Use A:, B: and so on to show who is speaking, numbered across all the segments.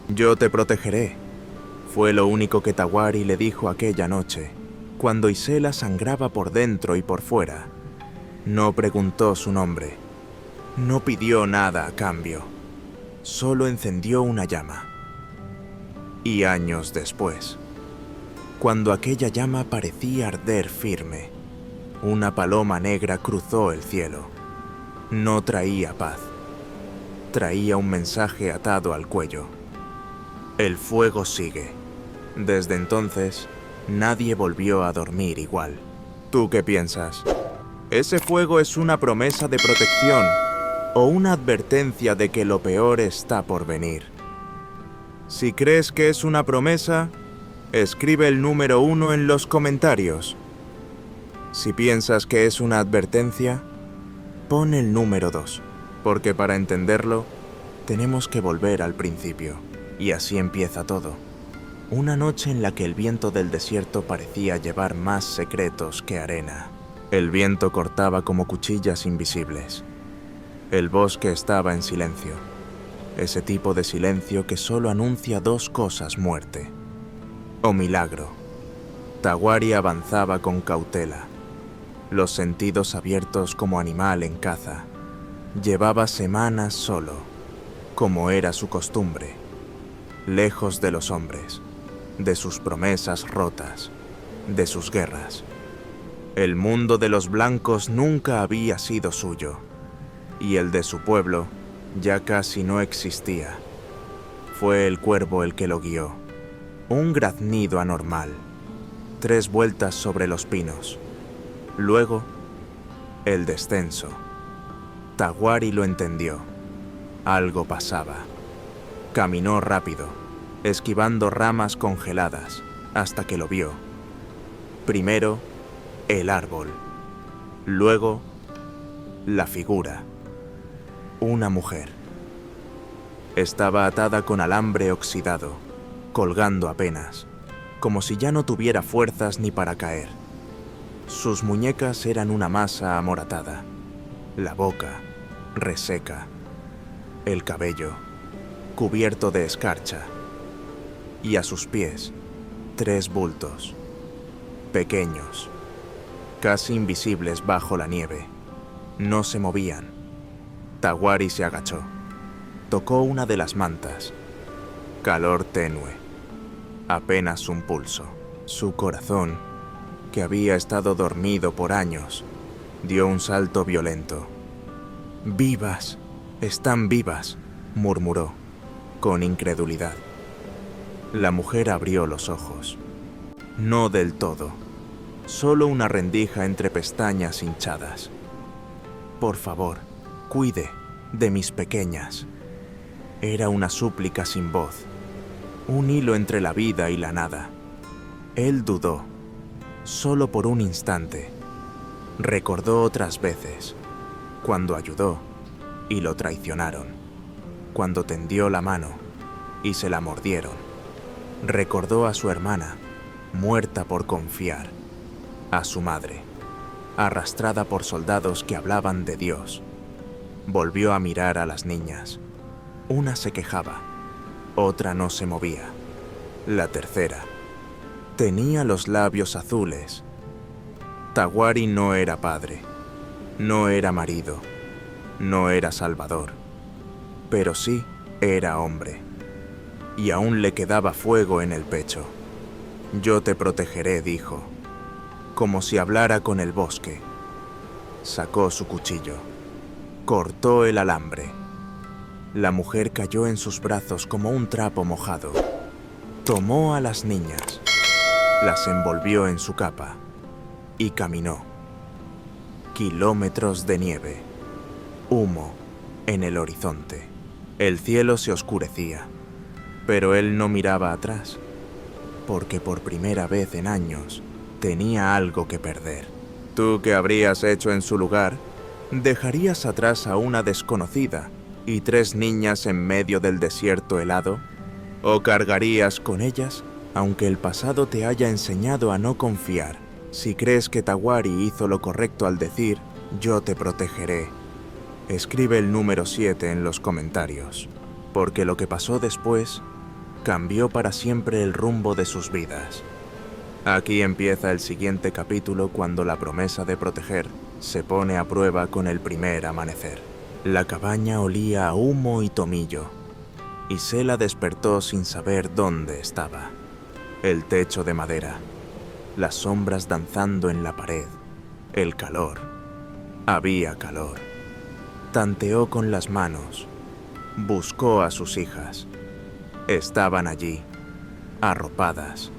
A: Yo te protegeré. Fue lo único que Tawari le dijo aquella noche, cuando Isela sangraba por dentro y por fuera. No preguntó su nombre. No pidió nada a cambio. Solo encendió una llama. Y años después, cuando aquella llama parecía arder firme, una paloma negra cruzó el cielo. No traía paz. Traía un mensaje atado al cuello. El fuego sigue. Desde entonces, nadie volvió a dormir igual. ¿Tú qué piensas? ¿Ese fuego es una promesa de protección o una advertencia de que lo peor está por venir? Si crees que es una promesa, escribe el número 1 en los comentarios. Si piensas que es una advertencia, pon el número 2, porque para entenderlo, tenemos que volver al principio. Y así empieza todo. Una noche en la que el viento del desierto parecía llevar más secretos que arena. El viento cortaba como cuchillas invisibles. El bosque estaba en silencio. Ese tipo de silencio que solo anuncia dos cosas: muerte o milagro. Tawari avanzaba con cautela, los sentidos abiertos como animal en caza. Llevaba semanas solo, como era su costumbre, lejos de los hombres, de sus promesas rotas, de sus guerras. El mundo de los blancos nunca había sido suyo, y el de su pueblo ya casi no existía. Fue el cuervo el que lo guió, un graznido anormal, 3 vueltas sobre los pinos. Luego, el descenso. Tawari lo entendió. Algo pasaba. Caminó rápido, esquivando ramas congeladas, hasta que lo vio. Primero, el árbol. Luego, la figura. Una mujer. Estaba atada con alambre oxidado, colgando apenas, como si ya no tuviera fuerzas ni para caer. Sus muñecas eran una masa amoratada, la boca reseca, el cabello cubierto de escarcha, y a sus pies 3 bultos, pequeños, casi invisibles bajo la nieve. No se movían. Tawari se agachó, tocó una de las mantas. Calor tenue, apenas un pulso. Su corazón, que había estado dormido por años, dio un salto violento. «Vivas, están vivas», murmuró, con incredulidad. La mujer abrió los ojos. No del todo, solo una rendija entre pestañas hinchadas. «Por favor, cuide de mis pequeñas». Era una súplica sin voz, un hilo entre la vida y la nada. Él dudó, solo por un instante. Recordó otras veces, cuando ayudó y lo traicionaron, cuando tendió la mano y se la mordieron. Recordó a su hermana, muerta por confiar, a su madre, arrastrada por soldados que hablaban de Dios. Volvió a mirar a las niñas. Una se quejaba, otra no se movía. La tercera tenía los labios azules. Tawari no era padre, no era marido, no era salvador, pero sí era hombre. Y aún le quedaba fuego en el pecho. «Yo te protegeré», dijo, como si hablara con el bosque. Sacó su cuchillo, cortó el alambre. La mujer cayó en sus brazos como un trapo mojado. Tomó a las niñas, las envolvió en su capa y caminó. Kilómetros de nieve, humo en el horizonte. El cielo se oscurecía, pero él no miraba atrás, porque por primera vez en años tenía algo que perder. ¿Tú qué habrías hecho en su lugar? ¿Dejarías atrás a una desconocida y 3 niñas en medio del desierto helado? ¿O cargarías con ellas, aunque el pasado te haya enseñado a no confiar? Si crees que Tawari hizo lo correcto al decir «yo te protegeré», escribe el número 7 en los comentarios, porque lo que pasó después cambió para siempre el rumbo de sus vidas. Aquí empieza el siguiente capítulo cuando la promesa de proteger se pone a prueba con el primer amanecer. La cabaña olía a humo y tomillo, y Sela despertó sin saber dónde estaba. El techo de madera, las sombras danzando en la pared, el calor. Había calor. Tanteó con las manos, buscó a sus hijas. Estaban allí, arropadas,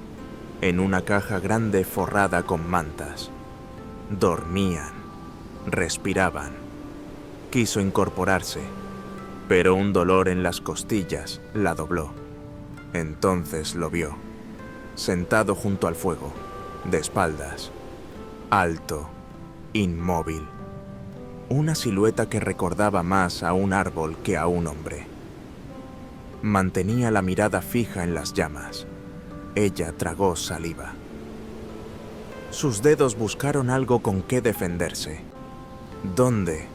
A: en una caja grande forrada con mantas. Dormían, respiraban. Quiso incorporarse, pero un dolor en las costillas la dobló. Entonces lo vio, sentado junto al fuego, de espaldas, alto, inmóvil. Una silueta que recordaba más a un árbol que a un hombre. Mantenía la mirada fija en las llamas. Ella tragó saliva. Sus dedos buscaron algo con qué defenderse. ¿Dónde?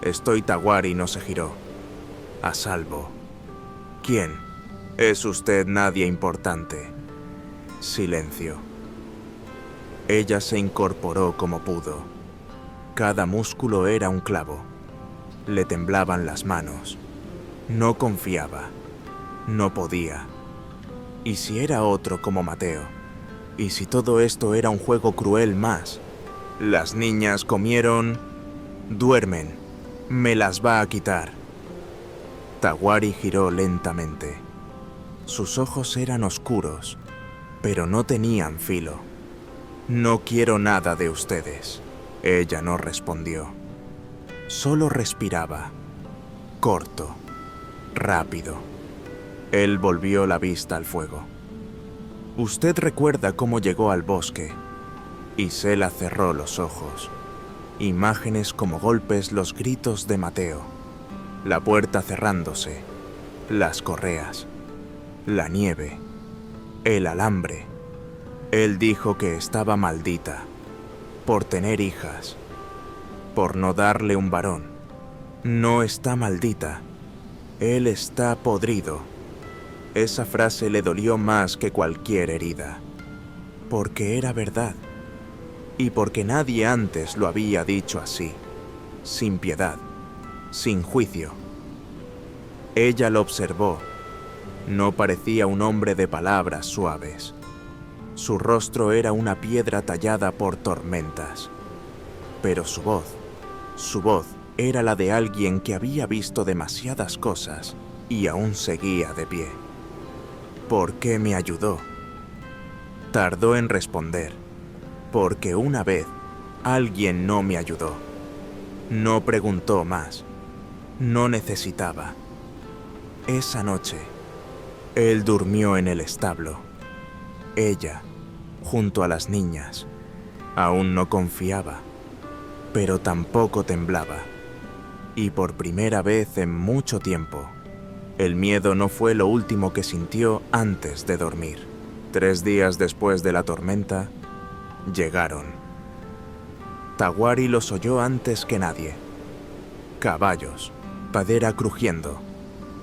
A: Estoy Tawari, no se giró. A salvo. ¿Quién? Es usted nadie importante. Silencio. Ella se incorporó como pudo. Cada músculo era un clavo. Le temblaban las manos. No confiaba. No podía. ¿Y si era otro como Mateo? ¿Y si todo esto era un juego cruel más? Las niñas comieron... Duermen. Me las va a quitar. Tawari giró lentamente. Sus ojos eran oscuros, pero no tenían filo. No quiero nada de ustedes. Ella no respondió. Solo respiraba. Corto. Rápido. Él volvió la vista al fuego. Usted recuerda cómo llegó al bosque. Y Sela cerró los ojos. Imágenes como golpes, los gritos de Mateo. La puerta cerrándose. Las correas. La nieve. El alambre. Él dijo que estaba maldita. Por tener hijas. Por no darle un varón. No está maldita. Él está podrido. Esa frase le dolió más que cualquier herida. Porque era verdad. Y porque nadie antes lo había dicho así. Sin piedad. Sin juicio. Ella lo observó. No parecía un hombre de palabras suaves. Su rostro era una piedra tallada por tormentas. Pero su voz era la de alguien que había visto demasiadas cosas y aún seguía de pie. ¿Por qué me ayudó? Tardó en responder, porque una vez alguien no me ayudó. No preguntó más. No necesitaba. Esa noche, él durmió en el establo. Ella, junto a las niñas, aún no confiaba, pero tampoco temblaba. Y por primera vez en mucho tiempo, el miedo no fue lo último que sintió antes de dormir. 3 días después de la tormenta, llegaron. Tawari los oyó antes que nadie. Caballos, madera crujiendo,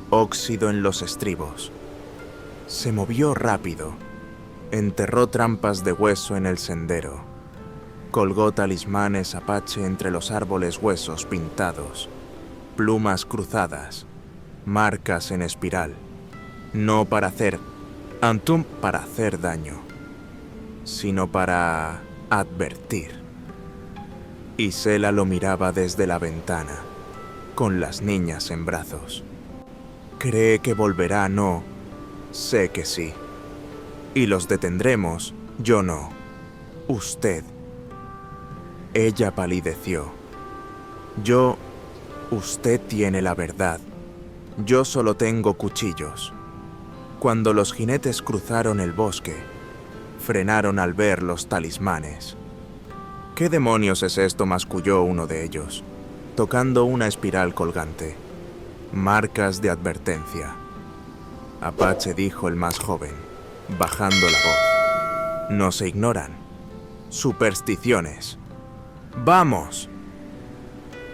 A: óxido en los estribos. Se movió rápido. Enterró trampas de hueso en el sendero. Colgó talismanes apache entre los árboles, huesos pintados, plumas cruzadas, marcas en espiral. No para hacer, para hacer daño, sino para advertir. Y Sela lo miraba desde la ventana, con las niñas en brazos. ¿Cree que volverá? No. Sé que sí. Y los detendremos, yo no. Usted. Ella palideció. Usted tiene la verdad. Yo solo tengo cuchillos. Cuando los jinetes cruzaron el bosque, frenaron al ver los talismanes. ¿Qué demonios es esto?, masculló uno de ellos, tocando una espiral colgante. Marcas de advertencia. Apache, dijo el más joven, bajando la voz. No se ignoran. Supersticiones. ¡Vamos!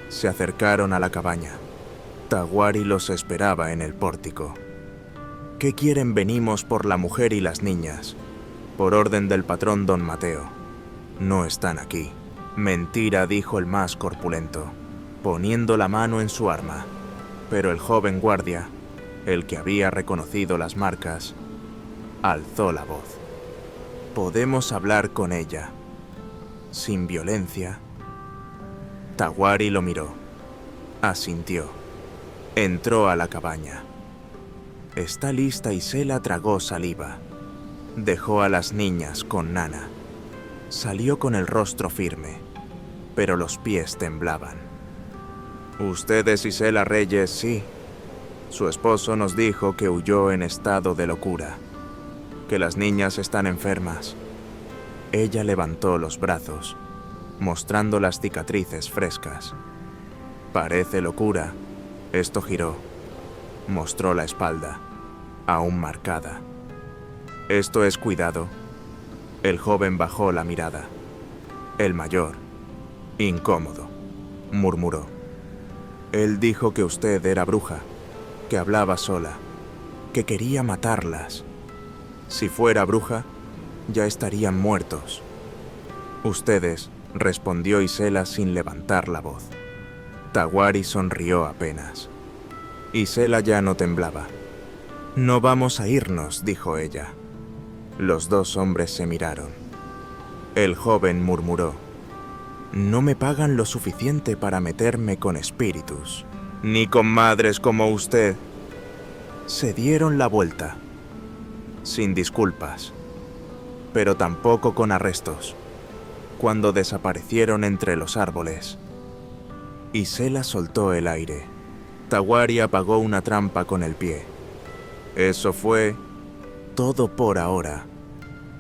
A: Se acercaron a la cabaña. Tawari los esperaba en el pórtico. ¿Qué quieren? Venimos por la mujer y las niñas, por orden del patrón don Mateo. No están aquí. Mentira, dijo el más corpulento, poniendo la mano en su arma. Pero el joven guardia, el que había reconocido las marcas, alzó la voz. Podemos hablar con ella, sin violencia. Tahuari lo miró, asintió, entró a la cabaña. Está lista. Isela tragó saliva. Dejó a las niñas con Nana. Salió con el rostro firme, pero los pies temblaban. Usted es Isela Reyes, sí. Su esposo nos dijo que huyó en estado de locura, que las niñas están enfermas. Ella levantó los brazos, mostrando las cicatrices frescas. Parece locura. Esto giró. Mostró la espalda, aún marcada. Esto es cuidado. El joven bajó la mirada. El mayor, incómodo, murmuró. Él dijo que usted era bruja, que hablaba sola, que quería matarlas. Si fuera bruja, ya estarían muertos. Ustedes, respondió Isela sin levantar la voz. Tahuari sonrió apenas. Isela ya no temblaba. No vamos a irnos, dijo ella. Los dos hombres se miraron. El joven murmuró. No me pagan lo suficiente para meterme con espíritus, ni con madres como usted. Se dieron la vuelta, sin disculpas, pero tampoco con arrestos. Cuando desaparecieron entre los árboles, Isela soltó el aire. Tahuari apagó una trampa con el pie. Eso fue todo por ahora,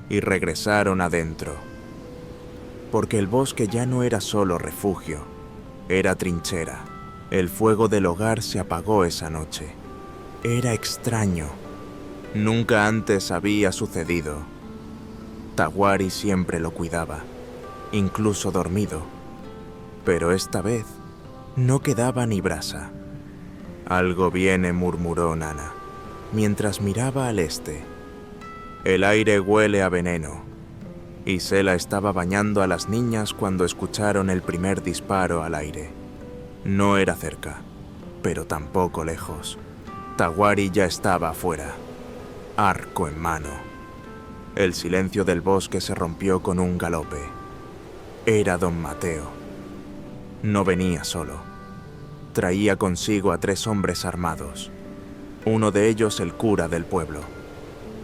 A: y regresaron adentro. Porque el bosque ya no era solo refugio, era trinchera. El fuego del hogar se apagó esa noche. Era extraño. Nunca antes había sucedido. Tahuari siempre lo cuidaba, incluso dormido. Pero esta vez no quedaba ni brasa. Algo viene, murmuró Nana, mientras miraba al este. El aire huele a veneno. Isela estaba bañando a las niñas cuando escucharon el primer disparo al aire. No era cerca, pero tampoco lejos. Tahuari ya estaba afuera, arco en mano. El silencio del bosque se rompió con un galope. Era don Mateo. No venía solo. Traía consigo a 3 hombres armados. Uno de ellos el cura del pueblo.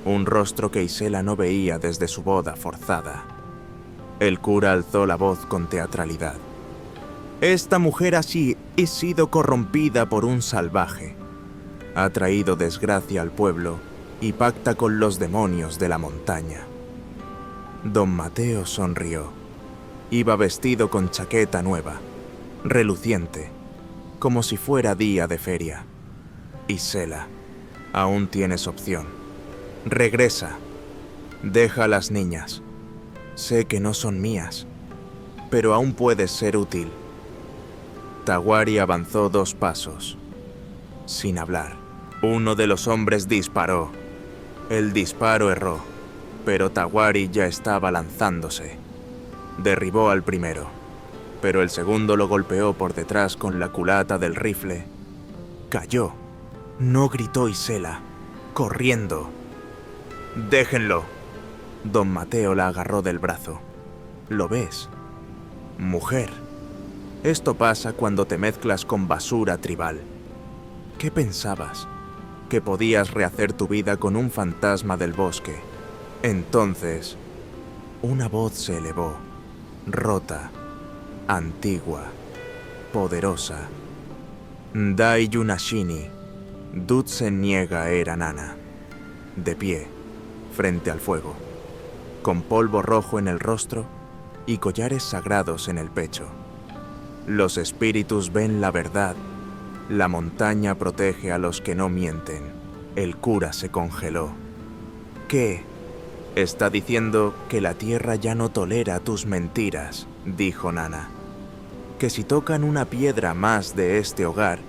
A: Un rostro que Isela no veía desde su boda forzada. El cura alzó la voz con teatralidad. Esta mujer así ha sido corrompida por un salvaje. Ha traído desgracia al pueblo y pacta con los demonios de la montaña. Don Mateo sonrió. Iba vestido con chaqueta nueva, reluciente, como si fuera día de feria. Isela, aún tienes opción. Regresa. Deja a las niñas. Sé que no son mías, pero aún puedes ser útil. Tahuari avanzó 2 pasos, sin hablar. Uno de los hombres disparó. El disparo erró, pero Tahuari ya estaba lanzándose. Derribó al primero, pero el segundo lo golpeó por detrás con la culata del rifle. Cayó. No gritó Isela, corriendo. «Déjenlo». Don Mateo la agarró del brazo. «¿Lo ves? Mujer. Esto pasa cuando te mezclas con basura tribal. ¿Qué pensabas? ¿Que podías rehacer tu vida con un fantasma del bosque?» Entonces, una voz se elevó, rota, antigua, poderosa. Dai Yunashini, Dutsen niega era Nana, de pie, frente al fuego, con polvo rojo en el rostro y collares sagrados en el pecho. Los espíritus ven la verdad. La montaña protege a los que no mienten. El cura se congeló. ¿Qué? Está diciendo que la tierra ya no tolera tus mentiras, dijo Nana. Que si tocan una piedra más de este hogar,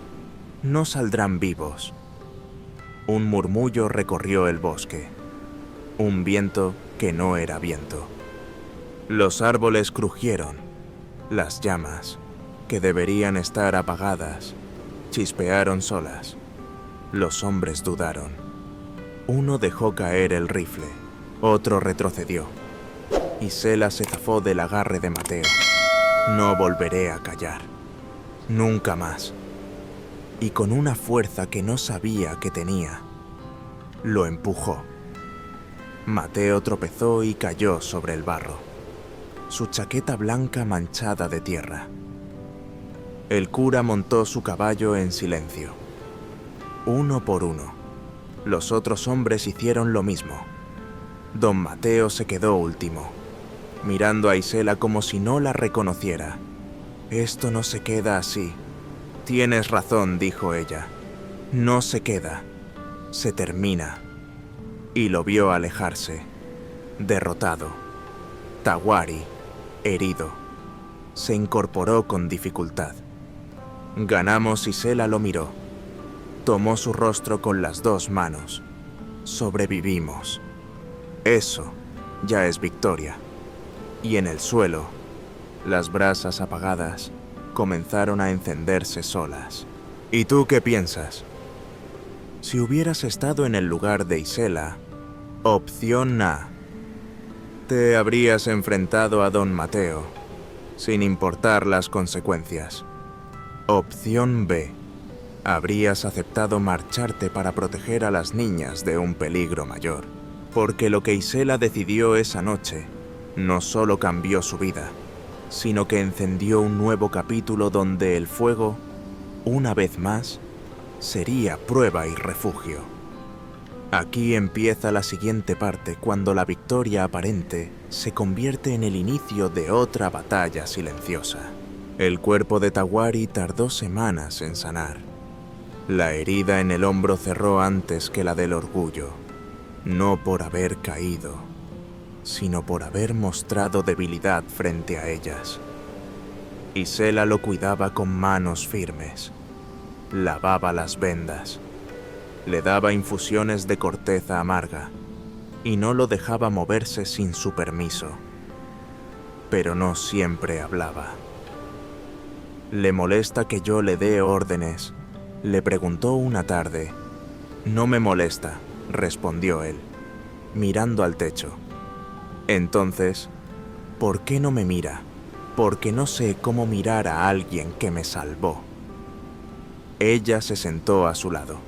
A: no saldrán vivos. Un murmullo recorrió el bosque. Un viento que no era viento. Los árboles crujieron. Las llamas, que deberían estar apagadas, chispearon solas. Los hombres dudaron. Uno dejó caer el rifle. Otro retrocedió. Isela se zafó del agarre de Mateo. No volveré a callar. Nunca más. Y con una fuerza que no sabía que tenía, lo empujó. Mateo tropezó y cayó sobre el barro, su chaqueta blanca manchada de tierra. El cura montó su caballo en silencio. Uno por uno, los otros hombres hicieron lo mismo. Don Mateo se quedó último, mirando a Isela como si no la reconociera. Esto no se queda así. Tienes razón, dijo ella. No se queda, se termina. Y lo vio alejarse, derrotado. Tawari, herido, se incorporó con dificultad. Ganamos. Isela lo miró. Tomó su rostro con las dos manos. Sobrevivimos. Eso ya es victoria. Y en el suelo, las brasas apagadas comenzaron a encenderse solas. ¿Y tú qué piensas? Si hubieras estado en el lugar de Isela, opción A, te habrías enfrentado a don Mateo, sin importar las consecuencias. Opción B, habrías aceptado marcharte para proteger a las niñas de un peligro mayor. Porque lo que Isela decidió esa noche no solo cambió su vida, sino que encendió un nuevo capítulo donde el fuego, una vez más, sería prueba y refugio. Aquí empieza la siguiente parte, cuando la victoria aparente se convierte en el inicio de otra batalla silenciosa. El cuerpo de Tawari tardó semanas en sanar. La herida en el hombro cerró antes que la del orgullo, no por haber caído, sino por haber mostrado debilidad frente a ellas. Isela lo cuidaba con manos firmes, lavaba las vendas, le daba infusiones de corteza amarga y no lo dejaba moverse sin su permiso. Pero no siempre hablaba. ¿Le molesta que yo le dé órdenes?, le preguntó una tarde. No me molesta, respondió él, mirando al techo. Entonces, ¿por qué no me mira? Porque no sé cómo mirar a alguien que me salvó. Ella se sentó a su lado.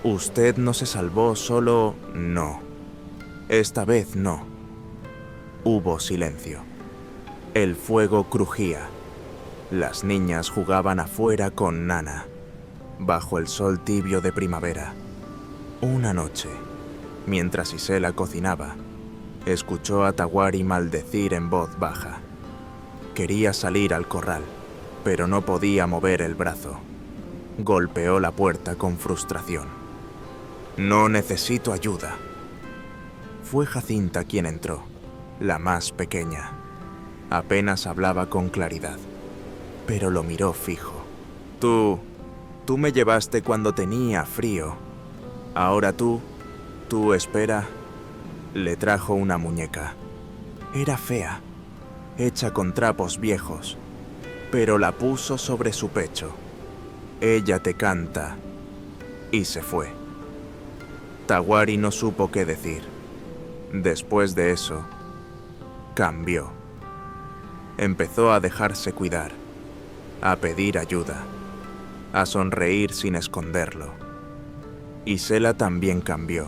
A: Usted no se salvó solo, no. Esta vez no. Hubo silencio. El fuego crujía. Las niñas jugaban afuera con Nana, bajo el sol tibio de primavera. Una noche, mientras Isela cocinaba, escuchó a Tawari maldecir en voz baja. Quería salir al corral, pero no podía mover el brazo. Golpeó la puerta con frustración. No necesito ayuda. Fue Jacinta quien entró, la más pequeña. Apenas hablaba con claridad, pero lo miró fijo. Tú me llevaste cuando tenía frío. Ahora tú espera. Le trajo una muñeca. Era fea, hecha con trapos viejos, pero la puso sobre su pecho. Ella te canta. Y se fue. Tawari no supo qué decir. Después de eso, cambió. Empezó a dejarse cuidar, a pedir ayuda, a sonreír sin esconderlo. Isela también cambió.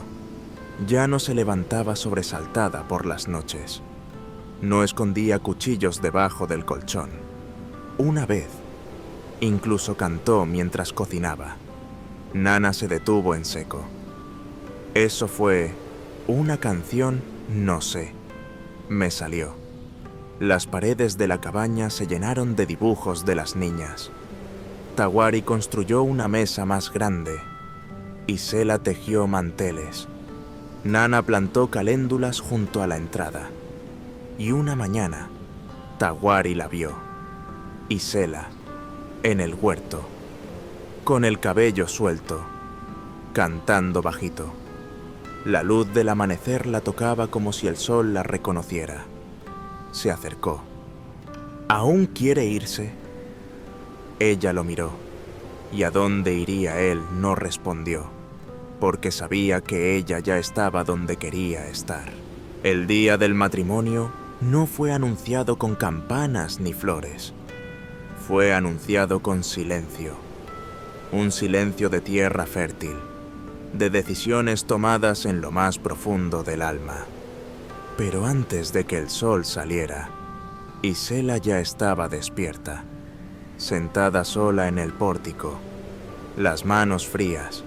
A: Ya no se levantaba sobresaltada por las noches. No escondía cuchillos debajo del colchón. Una vez, incluso cantó mientras cocinaba. Nana se detuvo en seco. Eso fue una canción, no sé. Me salió. Las paredes de la cabaña se llenaron de dibujos de las niñas. Tawari construyó una mesa más grande. Isela tejió manteles. Nana plantó caléndulas junto a la entrada. Y una mañana, Tawari la vio. Isela, en el huerto, con el cabello suelto, cantando bajito. La luz del amanecer la tocaba como si el sol la reconociera. Se acercó. ¿Aún quiere irse? Ella lo miró, y a dónde iría él no respondió, porque sabía que ella ya estaba donde quería estar. El día del matrimonio no fue anunciado con campanas ni flores. Fue anunciado con silencio. Un silencio de tierra fértil, de decisiones tomadas en lo más profundo del alma. Pero antes de que el sol saliera, Isela ya estaba despierta, sentada sola en el pórtico, las manos frías,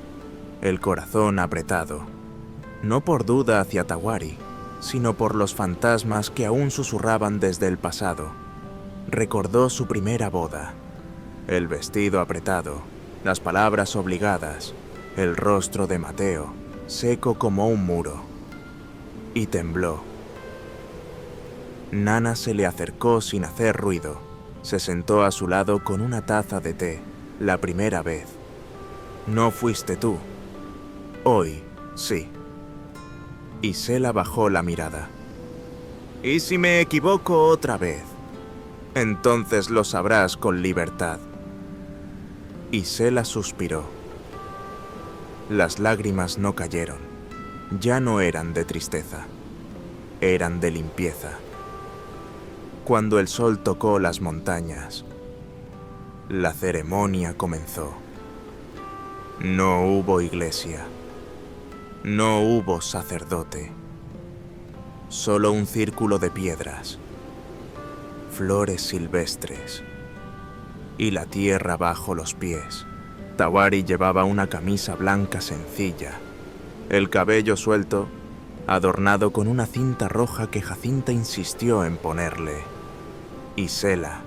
A: el corazón apretado, no por duda hacia Tawari, sino por los fantasmas que aún susurraban desde el pasado. Recordó su primera boda, el vestido apretado, las palabras obligadas, el rostro de Mateo, seco como un muro. Y tembló. Nana se le acercó sin hacer ruido. Se sentó a su lado con una taza de té, la primera vez. No fuiste tú. Hoy, sí. Isela bajó la mirada. ¿Y si me equivoco otra vez? Entonces lo sabrás con libertad. Isela suspiró. Las lágrimas no cayeron. Ya no eran de tristeza. Eran de limpieza. Cuando el sol tocó las montañas, la ceremonia comenzó. No hubo iglesia. No hubo sacerdote. Solo un círculo de piedras, flores silvestres y la tierra bajo los pies. Tawari llevaba una camisa blanca sencilla, el cabello suelto, adornado con una cinta roja que Jacinta insistió en ponerle. Isela,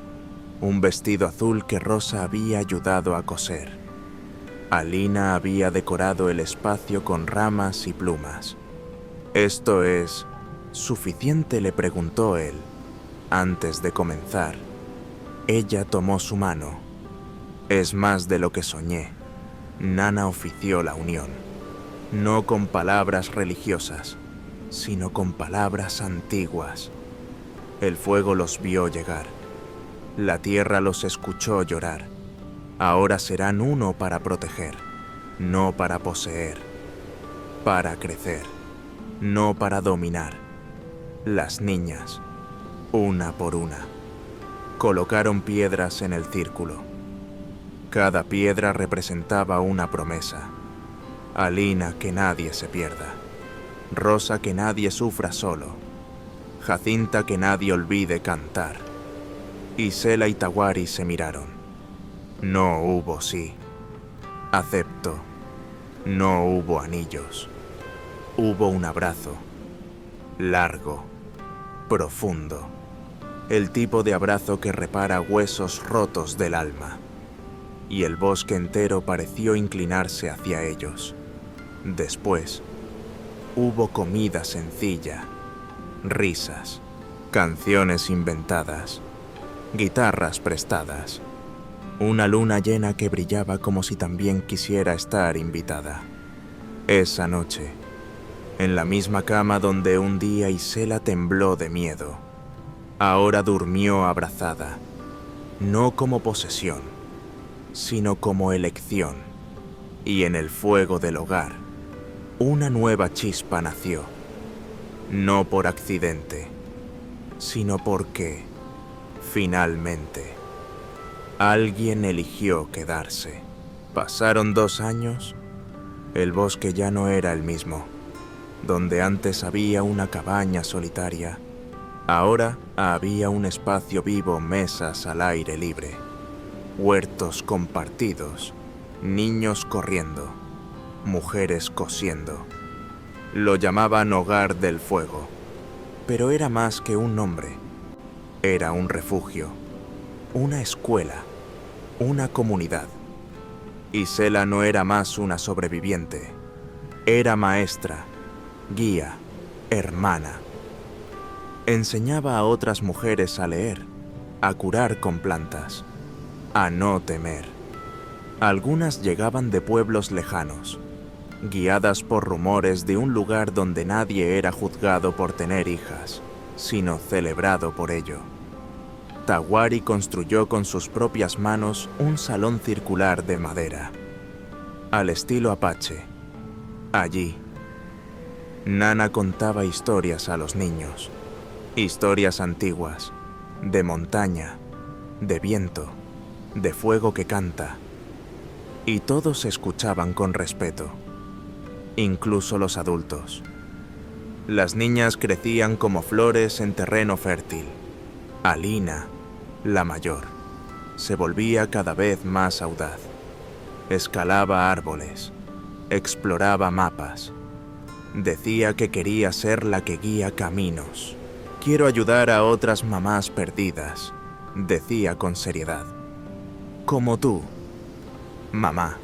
A: un vestido azul que Rosa había ayudado a coser. Alina había decorado el espacio con ramas y plumas. ¿Esto es suficiente?, le preguntó él. Antes de comenzar, ella tomó su mano. Es más de lo que soñé. Nana ofició la unión, no con palabras religiosas, sino con palabras antiguas. El fuego los vio llegar. La tierra los escuchó llorar. Ahora serán uno para proteger, no para poseer. Para crecer, no para dominar. Las niñas, una por una, colocaron piedras en el círculo. Cada piedra representaba una promesa. Alina, que nadie se pierda. Rosa, que nadie sufra solo. Jacinta, que nadie olvide cantar. Isela y Tawari se miraron. No hubo sí. Acepto. No hubo anillos. Hubo un abrazo. Largo. Profundo. El tipo de abrazo que repara huesos rotos del alma. Y el bosque entero pareció inclinarse hacia ellos. Después, hubo comida sencilla, risas, canciones inventadas, guitarras prestadas, una luna llena que brillaba como si también quisiera estar invitada. Esa noche, en la misma cama donde un día Isela tembló de miedo, ahora durmió abrazada, no como posesión, sino como elección, y en el fuego del hogar, una nueva chispa nació, no por accidente, sino porque, finalmente, alguien eligió quedarse. Pasaron 2 años, el bosque ya no era el mismo. Donde antes había una cabaña solitaria, ahora había un espacio vivo, mesas al aire libre, huertos compartidos, niños corriendo, mujeres cosiendo. Lo llamaban Hogar del Fuego, pero era más que un nombre. Era un refugio, una escuela, una comunidad. Isela no era más una sobreviviente, era maestra, guía, hermana. Enseñaba a otras mujeres a leer, a curar con plantas, a no temer. Algunas llegaban de pueblos lejanos, guiadas por rumores de un lugar donde nadie era juzgado por tener hijas, sino celebrado por ello. Tawari construyó con sus propias manos un salón circular de madera, al estilo apache. Allí, Nana contaba historias a los niños, historias antiguas, de montaña, de viento, de fuego que canta, y todos escuchaban con respeto, incluso los adultos. Las niñas crecían como flores en terreno fértil. Alina, la mayor, se volvía cada vez más audaz. Escalaba árboles, exploraba mapas. Decía que quería ser la que guía caminos. Quiero ayudar a otras mamás perdidas, decía con seriedad. Como tú, mamá.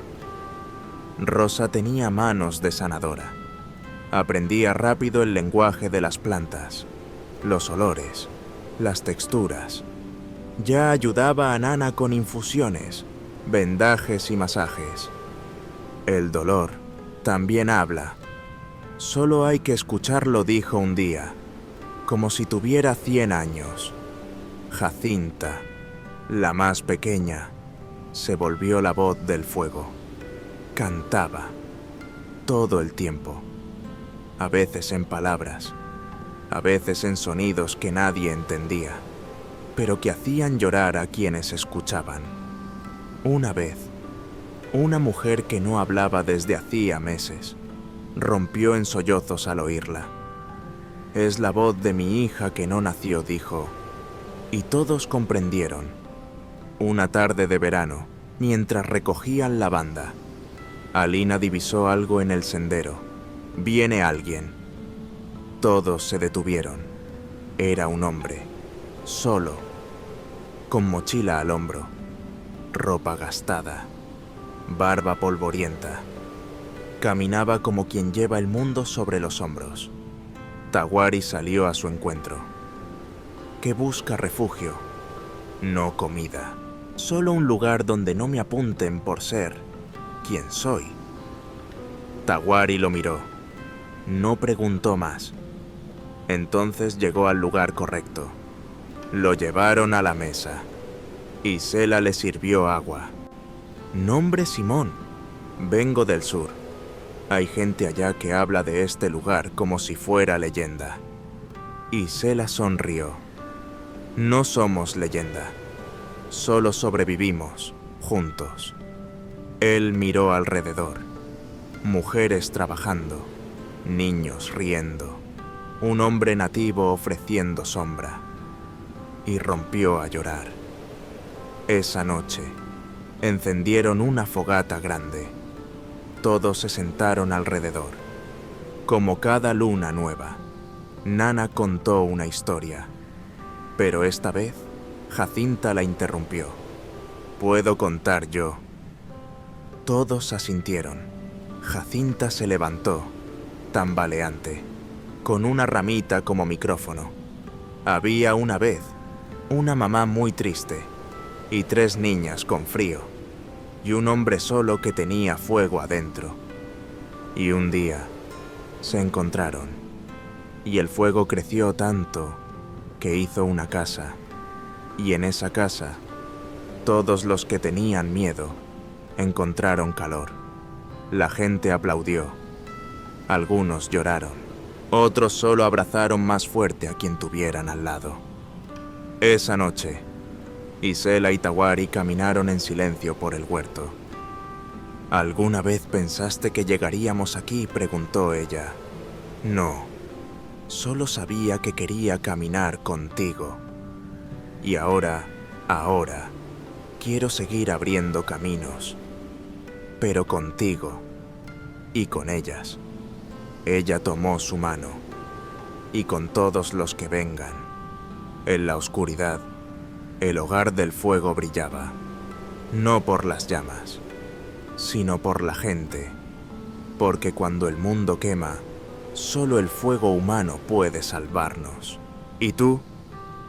A: Rosa tenía manos de sanadora. Aprendía rápido el lenguaje de las plantas, los olores, las texturas. Ya ayudaba a Nana con infusiones, vendajes y masajes. El dolor también habla. Solo hay que escucharlo, dijo un día, como si tuviera 100 años. Jacinta, la más pequeña, se volvió la voz del fuego. Cantaba todo el tiempo, a veces en palabras, a veces en sonidos que nadie entendía, pero que hacían llorar a quienes escuchaban. Una vez, una mujer que no hablaba desde hacía meses, rompió en sollozos al oírla. Es la voz de mi hija que no nació, dijo, y todos comprendieron. Una tarde de verano, mientras recogían lavanda, Alina divisó algo en el sendero. Viene alguien. Todos se detuvieron. Era un hombre, solo, con mochila al hombro, ropa gastada, barba polvorienta. Caminaba como quien lleva el mundo sobre los hombros. Tawari salió a su encuentro. Que busca refugio, no comida, solo un lugar donde no me apunten por ser quien soy. Tawari lo miró. No preguntó más. Entonces llegó al lugar correcto. Lo llevaron a la mesa. Isela le sirvió agua. Nombre Simón. Vengo del sur. Hay gente allá que habla de este lugar como si fuera leyenda. Isela sonrió. No somos leyenda. Solo sobrevivimos, juntos. Él miró alrededor. Mujeres trabajando, niños riendo, un hombre nativo ofreciendo sombra. Y rompió a llorar. Esa noche, encendieron una fogata grande. Todos se sentaron alrededor. Como cada luna nueva, Nana contó una historia. Pero esta vez, Jacinta la interrumpió. Puedo contar yo. Todos asintieron. Jacinta se levantó, tambaleante, con una ramita como micrófono. Había una vez una mamá muy triste y 3 niñas con frío y un hombre solo que tenía fuego adentro. Y un día se encontraron y el fuego creció tanto que hizo una casa, y en esa casa todos los que tenían miedo encontraron calor. La gente aplaudió. Algunos lloraron. Otros solo abrazaron más fuerte a quien tuvieran al lado. Esa noche, Isela y Tawari caminaron en silencio por el huerto. ¿Alguna vez pensaste que llegaríamos aquí?, preguntó ella. No, solo sabía que quería caminar contigo. Y ahora, quiero seguir abriendo caminos. Pero contigo y con ellas. Ella tomó su mano, y con todos los que vengan. En la oscuridad, el hogar del fuego brillaba, no por las llamas, sino por la gente, porque cuando el mundo quema, solo el fuego humano puede salvarnos. ¿Y tú?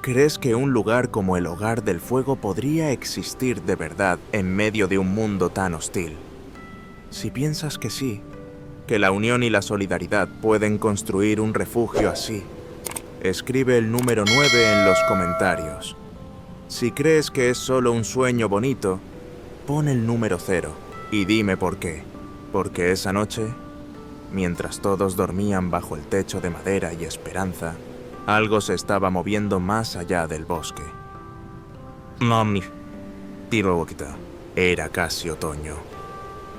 A: ¿Crees que un lugar como el hogar del fuego podría existir de verdad en medio de un mundo tan hostil? Si piensas que sí, que la unión y la solidaridad pueden construir un refugio así. Escribe el número 9 en los comentarios. Si crees que es solo un sueño bonito, pon el número 0 y dime por qué. Porque esa noche, mientras todos dormían bajo el techo de madera y esperanza, algo se estaba moviendo más allá del bosque. Mami, era casi otoño.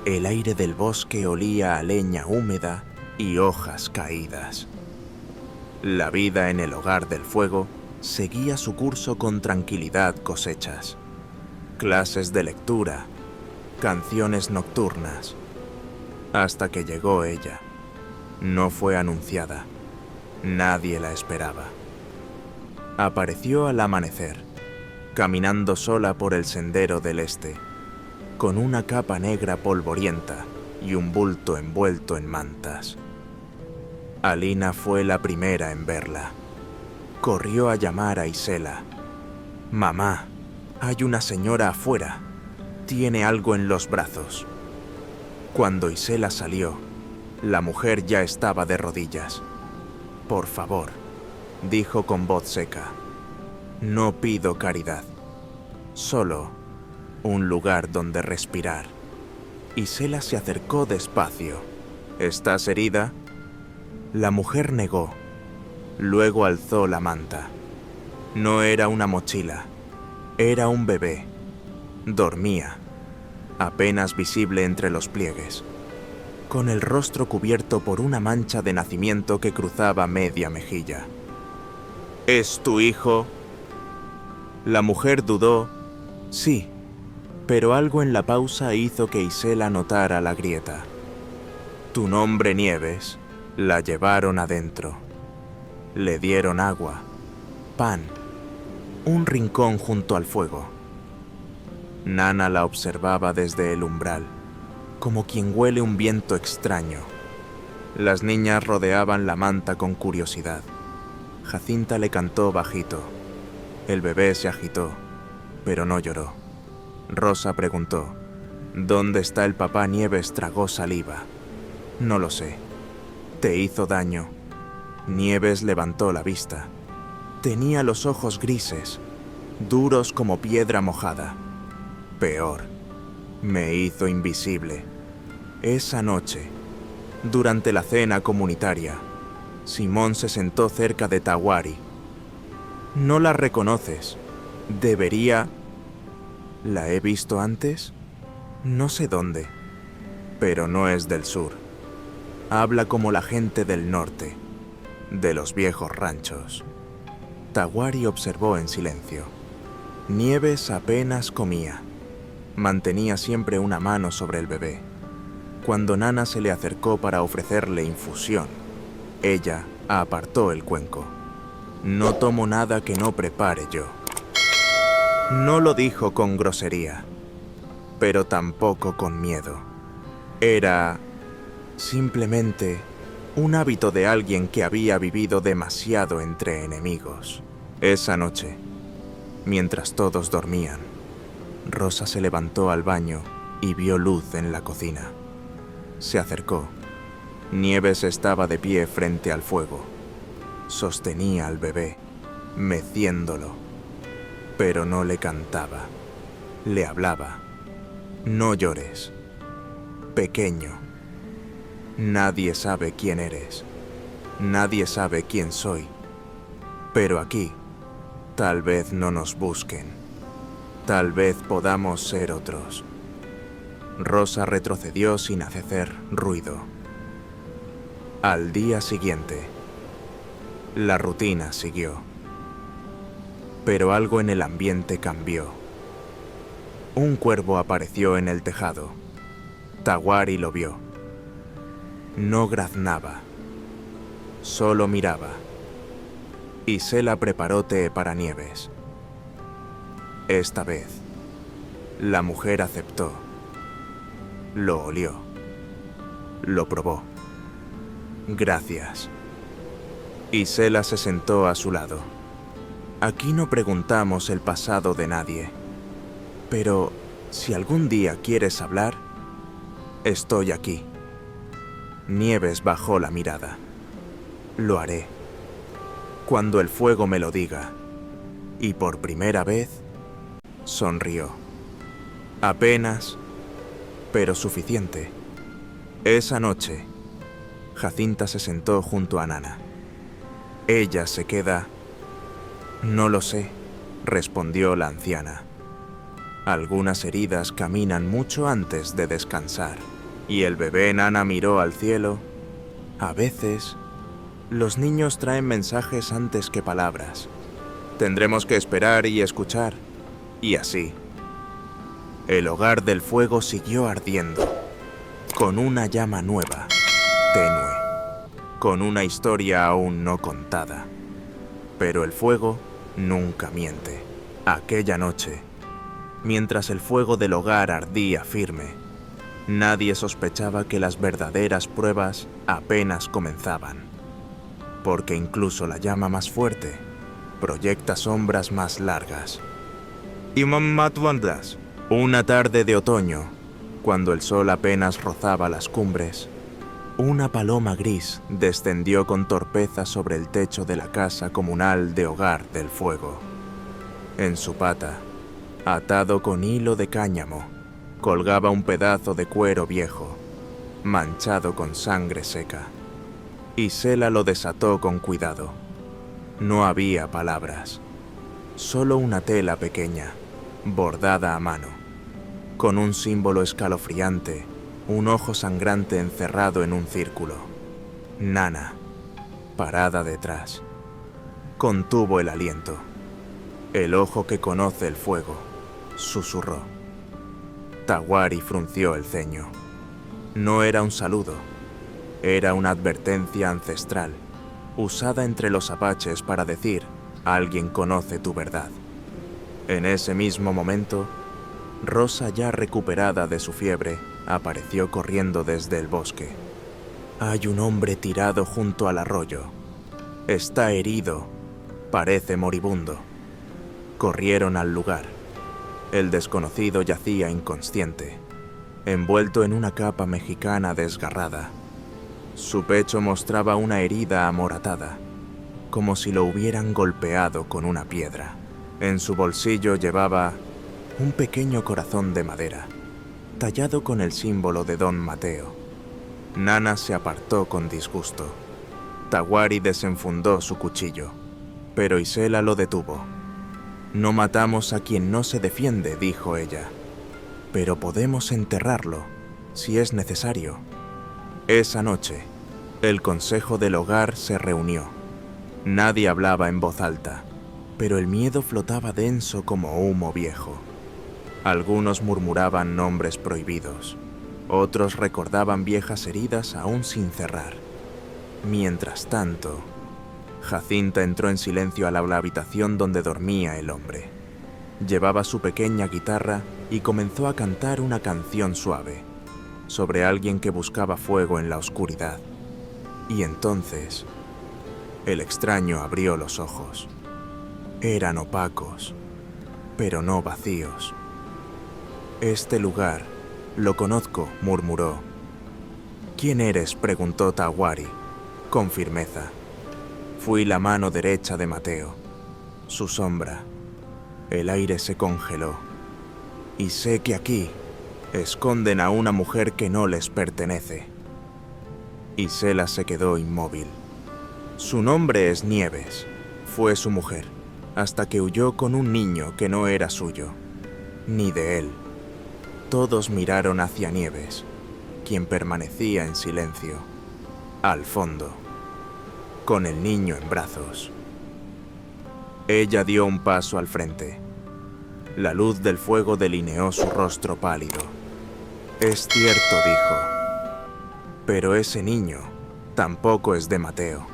A: El aire del bosque olía a leña húmeda y hojas caídas. La vida en el hogar del fuego seguía su curso con tranquilidad cosechas. Clases de lectura, canciones nocturnas, hasta que llegó ella. No fue anunciada. Nadie la esperaba. Apareció al amanecer, caminando sola por el sendero del este, con una capa negra polvorienta y un bulto envuelto en mantas. Alina fue la primera en verla. Corrió a llamar a Isela. «Mamá, hay una señora afuera. Tiene algo en los brazos». Cuando Isela salió, la mujer ya estaba de rodillas. «Por favor», dijo con voz seca, «no pido caridad, solo un lugar donde respirar». Isela se acercó despacio. «¿Estás herida?». La mujer negó. Luego alzó la manta. No era una mochila, era un bebé. Dormía, apenas visible entre los pliegues, con el rostro cubierto por una mancha de nacimiento que cruzaba media mejilla. «¿Es tu hijo?». La mujer dudó. Sí, pero algo en la pausa hizo que Isela notara la grieta. «Tu nombre, Nieves». La llevaron adentro. Le dieron agua, pan, un rincón junto al fuego. Nana la observaba desde el umbral, como quien huele un viento extraño. Las niñas rodeaban la manta con curiosidad. Jacinta le cantó bajito. El bebé se agitó, pero no lloró. Rosa preguntó, «¿Dónde está el papá Nieves?». Tragó saliva. «No lo sé». «¿Te hizo daño?». Nieves levantó la vista. Tenía los ojos grises, duros como piedra mojada. «Peor, me hizo invisible». Esa noche, durante la cena comunitaria, Simón se sentó cerca de Tawari. «No la reconoces. Debería... ¿La he visto antes? No sé dónde, pero no es del sur. Habla como la gente del norte, de los viejos ranchos». Tawari observó en silencio. Nieves apenas comía. Mantenía siempre una mano sobre el bebé. Cuando Nana se le acercó para ofrecerle infusión, ella apartó el cuenco. «No tomo nada que no prepare yo». No lo dijo con grosería, pero tampoco con miedo. Era simplemente un hábito de alguien que había vivido demasiado entre enemigos. Esa noche, mientras todos dormían, Rosa se levantó al baño y vio luz en la cocina. Se acercó. Nieves estaba de pie frente al fuego. Sostenía al bebé, meciéndolo, pero no le cantaba. Le hablaba. «No llores. Pequeño. Nadie sabe quién eres. Nadie sabe quién soy. Pero aquí, tal vez no nos busquen. Tal vez podamos ser otros». Rosa retrocedió sin hacer ruido. Al día siguiente, la rutina siguió. Pero algo en el ambiente cambió. Un cuervo apareció en el tejado. Tawari lo vio. No graznaba, solo miraba. Isela preparó té para Nieves. Esta vez, la mujer aceptó. Lo olió. Lo probó. «Gracias». Isela se sentó a su lado. «Aquí no preguntamos el pasado de nadie. Pero si algún día quieres hablar, estoy aquí». Nieves bajó la mirada. Lo haré. Cuando el fuego me lo diga. Y por primera vez, sonrió. Apenas, pero suficiente. Esa noche, Jacinta se sentó junto a Nana. Ella se queda... No lo sé, respondió la anciana. Algunas heridas caminan mucho antes de descansar. Y el bebé Nana miró al cielo. A veces, los niños traen mensajes antes que palabras. Tendremos que esperar y escuchar. Y así. El hogar del fuego siguió ardiendo, con una llama nueva, tenue, con una historia aún no contada. Pero el fuego nunca miente. Aquella noche, mientras el fuego del hogar ardía firme, nadie sospechaba que las verdaderas pruebas apenas comenzaban, porque incluso la llama más fuerte proyecta sombras más largas. Una tarde de otoño, cuando el sol apenas rozaba las cumbres, una paloma gris descendió con torpeza sobre el techo de la casa comunal de Hogar del Fuego. En su pata, atado con hilo de cáñamo, colgaba un pedazo de cuero viejo, manchado con sangre seca. Isela lo desató con cuidado. No había palabras, solo una tela pequeña, bordada a mano, con un símbolo escalofriante, un ojo sangrante encerrado en un círculo. Nana, parada detrás, contuvo el aliento. El ojo que conoce el fuego, susurró. Tawari frunció el ceño. No era un saludo, era una advertencia ancestral, usada entre los apaches para decir: alguien conoce tu verdad. En ese mismo momento, Rosa, ya recuperada de su fiebre, apareció corriendo desde el bosque. Hay un hombre tirado junto al arroyo. Está herido, parece moribundo. Corrieron al lugar. El desconocido yacía inconsciente, envuelto en una capa mexicana desgarrada. Su pecho mostraba una herida amoratada, como si lo hubieran golpeado con una piedra. En su bolsillo llevaba un pequeño corazón de madera, tallado con el símbolo de Don Mateo. Nana se apartó con disgusto. Tawari desenfundó su cuchillo, pero Isela lo detuvo. No matamos a quien no se defiende, dijo ella, pero podemos enterrarlo, si es necesario. Esa noche, el consejo del hogar se reunió. Nadie hablaba en voz alta, pero el miedo flotaba denso como humo viejo. Algunos murmuraban nombres prohibidos, otros recordaban viejas heridas aún sin cerrar. Mientras tanto, Jacinta entró en silencio a la habitación donde dormía el hombre. Llevaba su pequeña guitarra y comenzó a cantar una canción suave, sobre alguien que buscaba fuego en la oscuridad. Y entonces, el extraño abrió los ojos. Eran opacos, pero no vacíos. Este lugar, lo conozco, murmuró. ¿Quién eres?, preguntó Tawari, con firmeza. Fui la mano derecha de Mateo, su sombra. El aire se congeló. Y sé que aquí esconden a una mujer que no les pertenece. Isela se quedó inmóvil. Su nombre es Nieves. Fue su mujer, hasta que huyó con un niño que no era suyo, ni de él. Todos miraron hacia Nieves, quien permanecía en silencio, al fondo, con el niño en brazos. Ella dio un paso al frente. La luz del fuego delineó su rostro pálido. Es cierto, dijo, pero ese niño tampoco es de Mateo.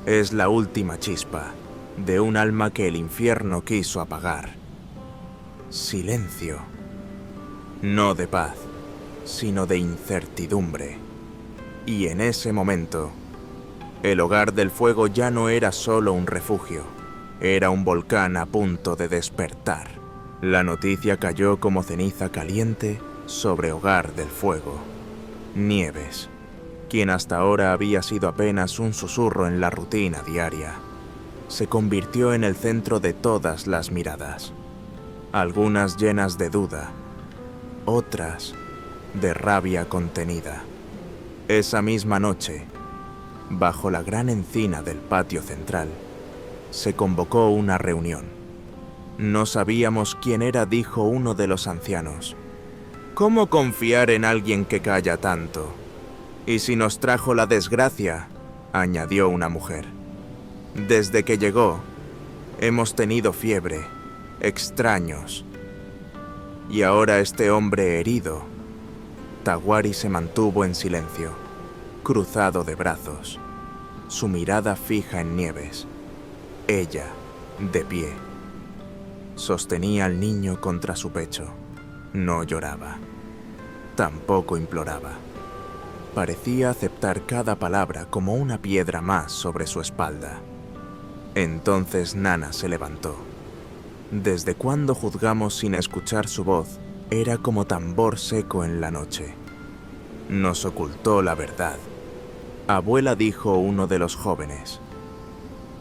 A: Es la última chispa de un alma que el infierno quiso apagar. Silencio. No de paz, sino de incertidumbre. Y en ese momento, el hogar del fuego ya no era solo un refugio, era un volcán a punto de despertar. La noticia cayó como ceniza caliente sobre Hogar del Fuego. Nieves, quien hasta ahora había sido apenas un susurro en la rutina diaria, se convirtió en el centro de todas las miradas, algunas llenas de duda, otras de rabia contenida. Esa misma noche, bajo la gran encina del patio central, se convocó una reunión. No sabíamos quién era, dijo uno de los ancianos. ¿Cómo confiar en alguien que calla tanto? Y si nos trajo la desgracia, añadió una mujer. Desde que llegó, hemos tenido fiebre, extraños. Y ahora este hombre herido. Tawari se mantuvo en silencio, cruzado de brazos, su mirada fija en Nieves. Ella, de pie, sostenía al niño contra su pecho. No lloraba, tampoco imploraba. Parecía aceptar cada palabra como una piedra más sobre su espalda. Entonces Nana se levantó. ¿Desde cuándo juzgamos sin escuchar su voz? Era como tambor seco en la noche. Nos ocultó la verdad. Abuela, dijo uno de los jóvenes.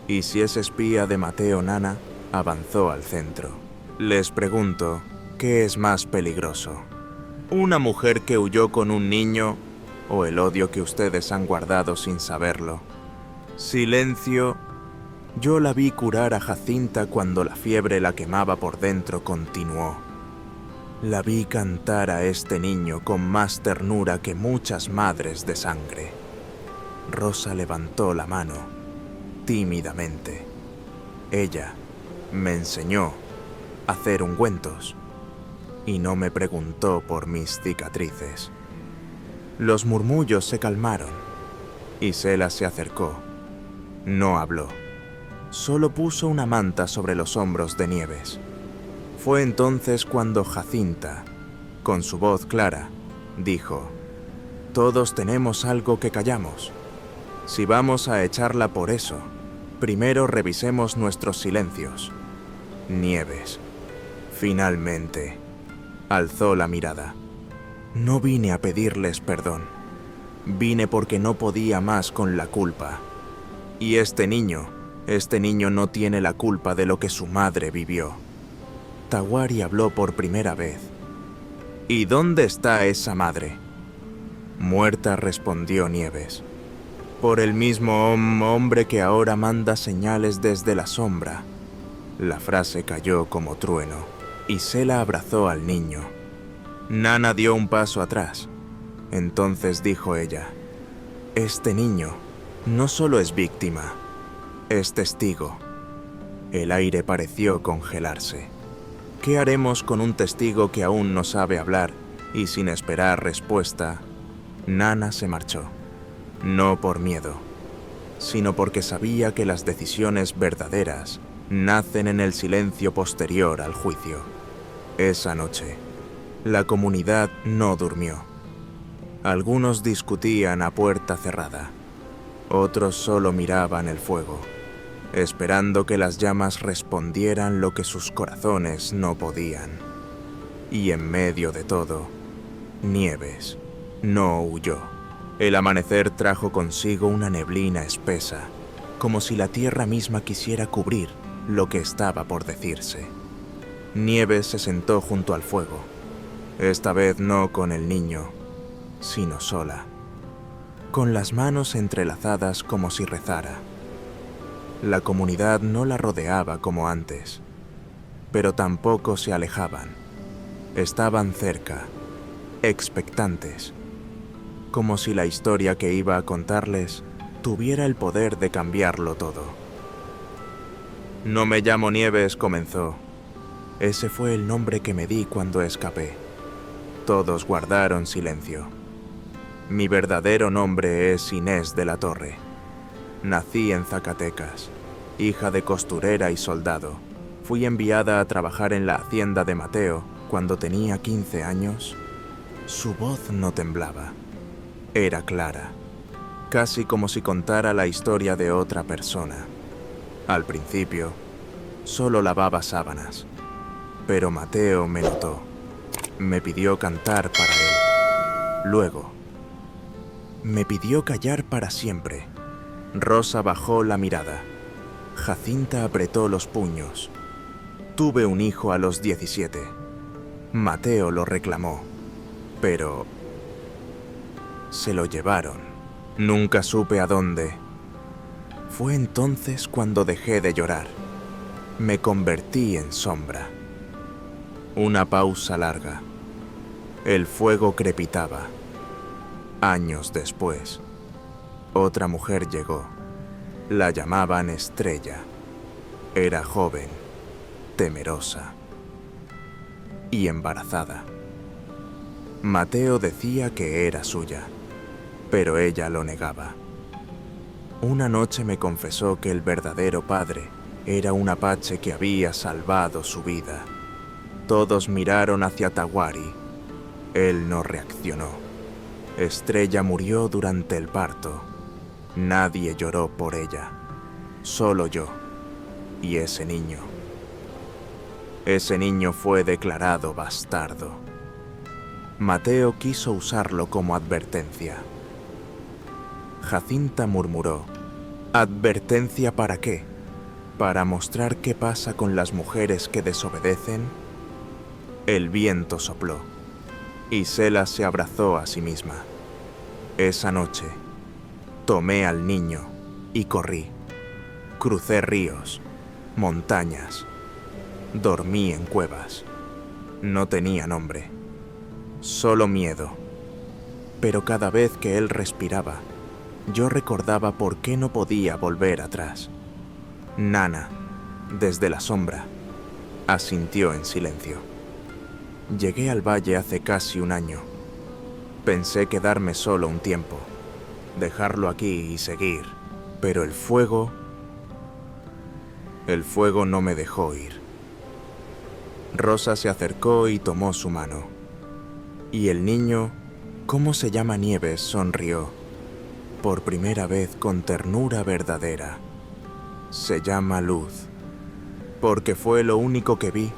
A: ¿Y si es espía de Mateo? Nana avanzó al centro. Les pregunto, ¿qué es más peligroso? ¿Una mujer que huyó con un niño o el odio que ustedes han guardado sin saberlo? Silencio. Yo la vi curar a Jacinta cuando la fiebre la quemaba por dentro, continuó. La vi cantar a este niño con más ternura que muchas madres de sangre. Rosa levantó la mano, tímidamente. Ella me enseñó a hacer ungüentos y no me preguntó por mis cicatrices. Los murmullos se calmaron. Isela se acercó. No habló. Solo puso una manta sobre los hombros de Nieves. Fue entonces cuando Jacinta, con su voz clara, dijo: «Todos tenemos algo que callamos. Si vamos a echarla por eso, primero revisemos nuestros silencios». Nieves, finalmente, alzó la mirada. «No vine a pedirles perdón. Vine porque no podía más con la culpa. Y este niño no tiene la culpa de lo que su madre vivió». Tawari habló por primera vez. «¿Y dónde está esa madre?» «Muerta», respondió Nieves. «Por el mismo hombre que ahora manda señales desde la sombra». La frase cayó como trueno. Isela abrazó al niño. Nana dio un paso atrás. Entonces dijo ella: «Este niño no solo es víctima, es testigo». El aire pareció congelarse. ¿Qué haremos con un testigo que aún no sabe hablar y sin esperar respuesta? Nana se marchó, no por miedo, sino porque sabía que las decisiones verdaderas nacen en el silencio posterior al juicio. Esa noche, la comunidad no durmió. Algunos discutían a puerta cerrada, otros solo miraban el fuego, esperando que las llamas respondieran lo que sus corazones no podían. Y en medio de todo, Nieves no huyó. El amanecer trajo consigo una neblina espesa, como si la tierra misma quisiera cubrir lo que estaba por decirse. Nieves se sentó junto al fuego, esta vez no con el niño, sino sola, con las manos entrelazadas como si rezara. La comunidad no la rodeaba como antes, pero tampoco se alejaban. Estaban cerca, expectantes, como si la historia que iba a contarles tuviera el poder de cambiarlo todo. «No me llamo Nieves», comenzó. «Ese fue el nombre que me di cuando escapé». Todos guardaron silencio. «Mi verdadero nombre es Inés de la Torre. Nací en Zacatecas, hija de costurera y soldado. Fui enviada a trabajar en la hacienda de Mateo cuando tenía 15 años». Su voz no temblaba. Era clara, casi como si contara la historia de otra persona. Al principio, solo lavaba sábanas, pero Mateo me notó. Me pidió cantar para él. Luego, Me pidió callar para siempre. Rosa bajó la mirada. Jacinta apretó los puños. Tuve un hijo a los 17. Mateo lo reclamó, pero se lo llevaron. Nunca supe a dónde. Fue entonces cuando dejé de llorar. Me convertí en sombra. Una pausa larga. El fuego crepitaba. Años después, otra mujer llegó. La llamaban Estrella. Era joven, temerosa y embarazada. Mateo decía que era suya, pero ella lo negaba. Una noche me confesó que el verdadero padre era un apache que había salvado su vida. Todos miraron hacia Tawari. Él no reaccionó. Estrella murió durante el parto. Nadie lloró por ella. Solo yo y ese niño. Ese niño fue declarado bastardo. Mateo quiso usarlo como advertencia. Jacinta murmuró: ¿advertencia para qué? ¿Para mostrar qué pasa con las mujeres que desobedecen? El viento sopló. Isela se abrazó a sí misma. Esa noche, tomé al niño y corrí. Crucé ríos, montañas. Dormí en cuevas. No tenía nombre. Solo miedo. Pero cada vez que él respiraba, yo recordaba por qué no podía volver atrás. Nana, desde la sombra, asintió en silencio. Llegué al valle hace casi un año. Pensé quedarme solo un tiempo, dejarlo aquí y seguir, pero el fuego no me dejó ir. Rosa se acercó y tomó su mano. Y el niño, ¿cómo se llama Nieves?, sonrió, por primera vez con ternura verdadera. Se llama Luz, porque fue lo único que vi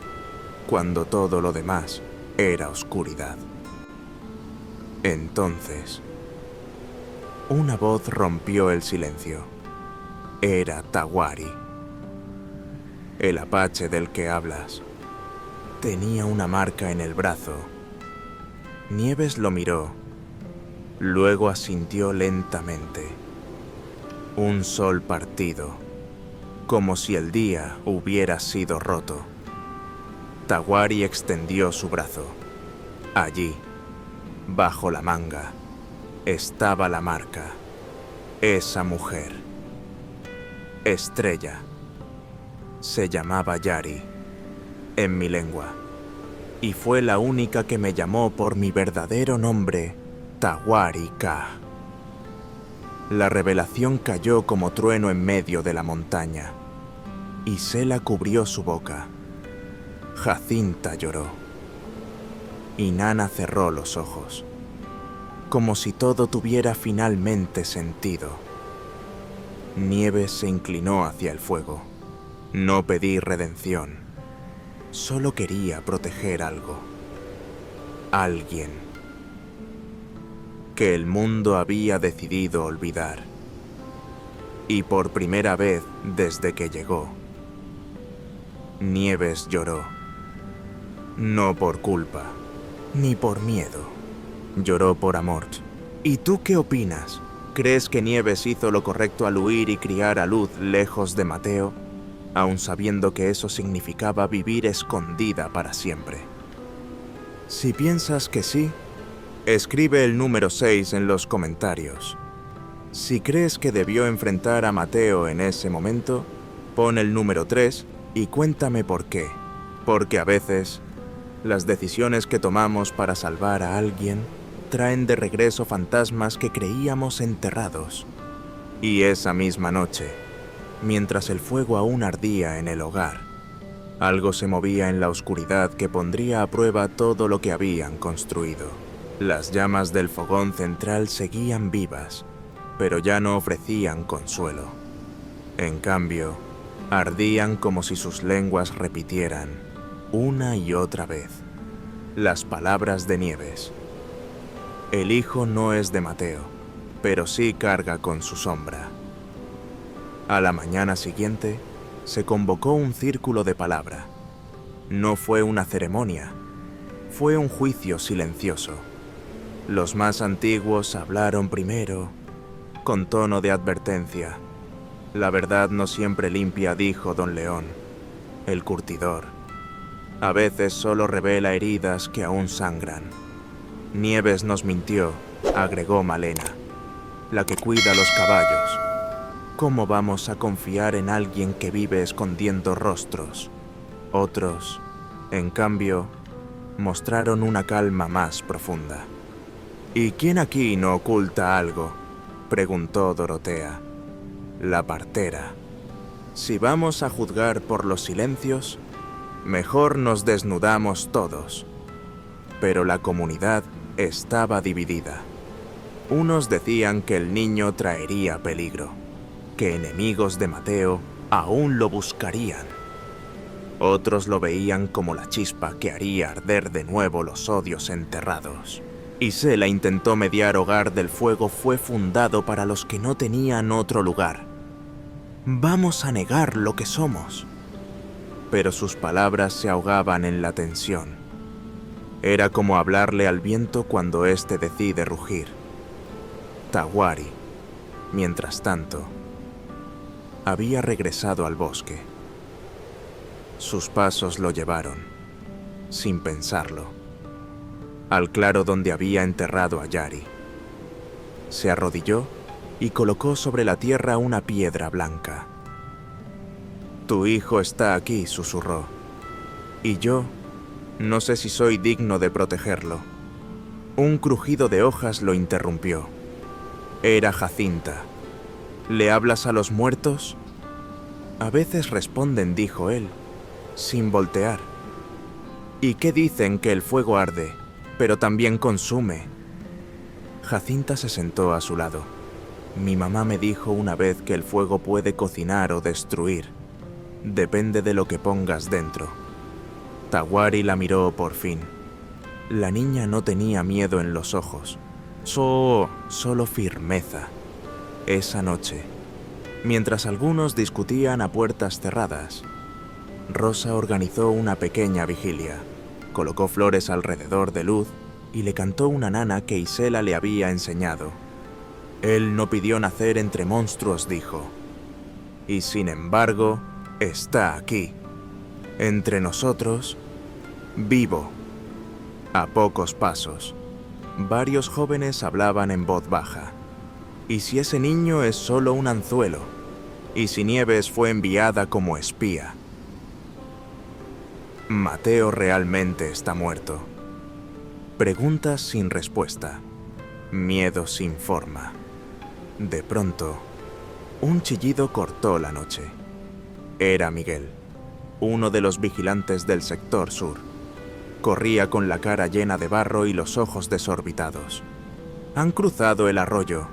A: cuando todo lo demás era oscuridad. Entonces, una voz rompió el silencio. Era Tawari. El apache del que hablas. Tenía una marca en el brazo. Nieves lo miró. Luego asintió lentamente. Un sol partido, como si el día hubiera sido roto. Tawari extendió su brazo. Allí, bajo la manga, estaba la marca. Esa mujer. Estrella. Se llamaba Yari, en mi lengua, y fue la única que me llamó por mi verdadero nombre, Tawari Ka. La revelación cayó como trueno en medio de la montaña. Isela cubrió su boca. Jacinta lloró. Y Nana cerró los ojos, como si todo tuviera finalmente sentido. Nieves se inclinó hacia el fuego. No pedí redención. Solo quería proteger algo. Alguien. Que el mundo había decidido olvidar. Y por primera vez desde que llegó, Nieves lloró. No por culpa, ni por miedo. Lloró por amor. ¿Y tú qué opinas? ¿Crees que Nieves hizo lo correcto al huir y criar a Luz lejos de Mateo, aun sabiendo que eso significaba vivir escondida para siempre? Si piensas que sí, escribe el número 6 en los comentarios. Si crees que debió enfrentar a Mateo en ese momento, pon el número 3 y cuéntame por qué. Porque a veces, las decisiones que tomamos para salvar a alguien traen de regreso fantasmas que creíamos enterrados. Y esa misma noche, mientras el fuego aún ardía en el hogar, algo se movía en la oscuridad que pondría a prueba todo lo que habían construido. Las llamas del fogón central seguían vivas, pero ya no ofrecían consuelo. En cambio, ardían como si sus lenguas repitieran, una y otra vez, las palabras de Nieves. El hijo no es de Mateo, pero sí carga con su sombra. A la mañana siguiente, se convocó un círculo de palabra. No fue una ceremonia, fue un juicio silencioso. Los más antiguos hablaron primero, con tono de advertencia. La verdad no siempre limpia, dijo don León, el curtidor. A veces solo revela heridas que aún sangran. Nieves nos mintió, agregó Malena, la que cuida los caballos. ¿Cómo vamos a confiar en alguien que vive escondiendo rostros? Otros, en cambio, mostraron una calma más profunda. ¿Y quién aquí no oculta algo?, preguntó Dorotea. La partera. Si vamos a juzgar por los silencios, mejor nos desnudamos todos. Pero la comunidad estaba dividida. Unos decían que el niño traería peligro, que enemigos de Mateo aún lo buscarían. Otros lo veían como la chispa que haría arder de nuevo los odios enterrados. Isela intentó mediar. Hogar del Fuego fue fundado para los que no tenían otro lugar. Vamos a negar lo que somos. Pero sus palabras se ahogaban en la tensión. Era como hablarle al viento cuando éste decide rugir. Tawari, mientras tanto, había regresado al bosque. Sus pasos lo llevaron, sin pensarlo, al claro donde había enterrado a Yari. Se arrodilló y colocó sobre la tierra una piedra blanca. Tu hijo está aquí, susurró, y yo no sé si soy digno de protegerlo. Un crujido de hojas lo interrumpió. Era Jacinta. ¿Le hablas a los muertos? A veces responden, dijo él, sin voltear. ¿Y qué dicen? Que el fuego arde, pero también consume. Jacinta se sentó a su lado. Mi mamá me dijo una vez que el fuego puede cocinar o destruir. Depende de lo que pongas dentro. Tawari la miró por fin. La niña no tenía miedo en los ojos, solo firmeza. Esa noche, mientras algunos discutían a puertas cerradas, Rosa organizó una pequeña vigilia, colocó flores alrededor de Luz y le cantó una nana que Isela le había enseñado. Él no pidió nacer entre monstruos, dijo, y sin embargo, está aquí, entre nosotros, vivo. A pocos pasos, varios jóvenes hablaban en voz baja. ¿Y si ese niño es solo un anzuelo? ¿Y si Nieves fue enviada como espía? Mateo realmente está muerto. Preguntas sin respuesta. Miedo sin forma. De pronto, un chillido cortó la noche. Era Miguel, uno de los vigilantes del sector sur. Corría con la cara llena de barro y los ojos desorbitados. Han cruzado el arroyo.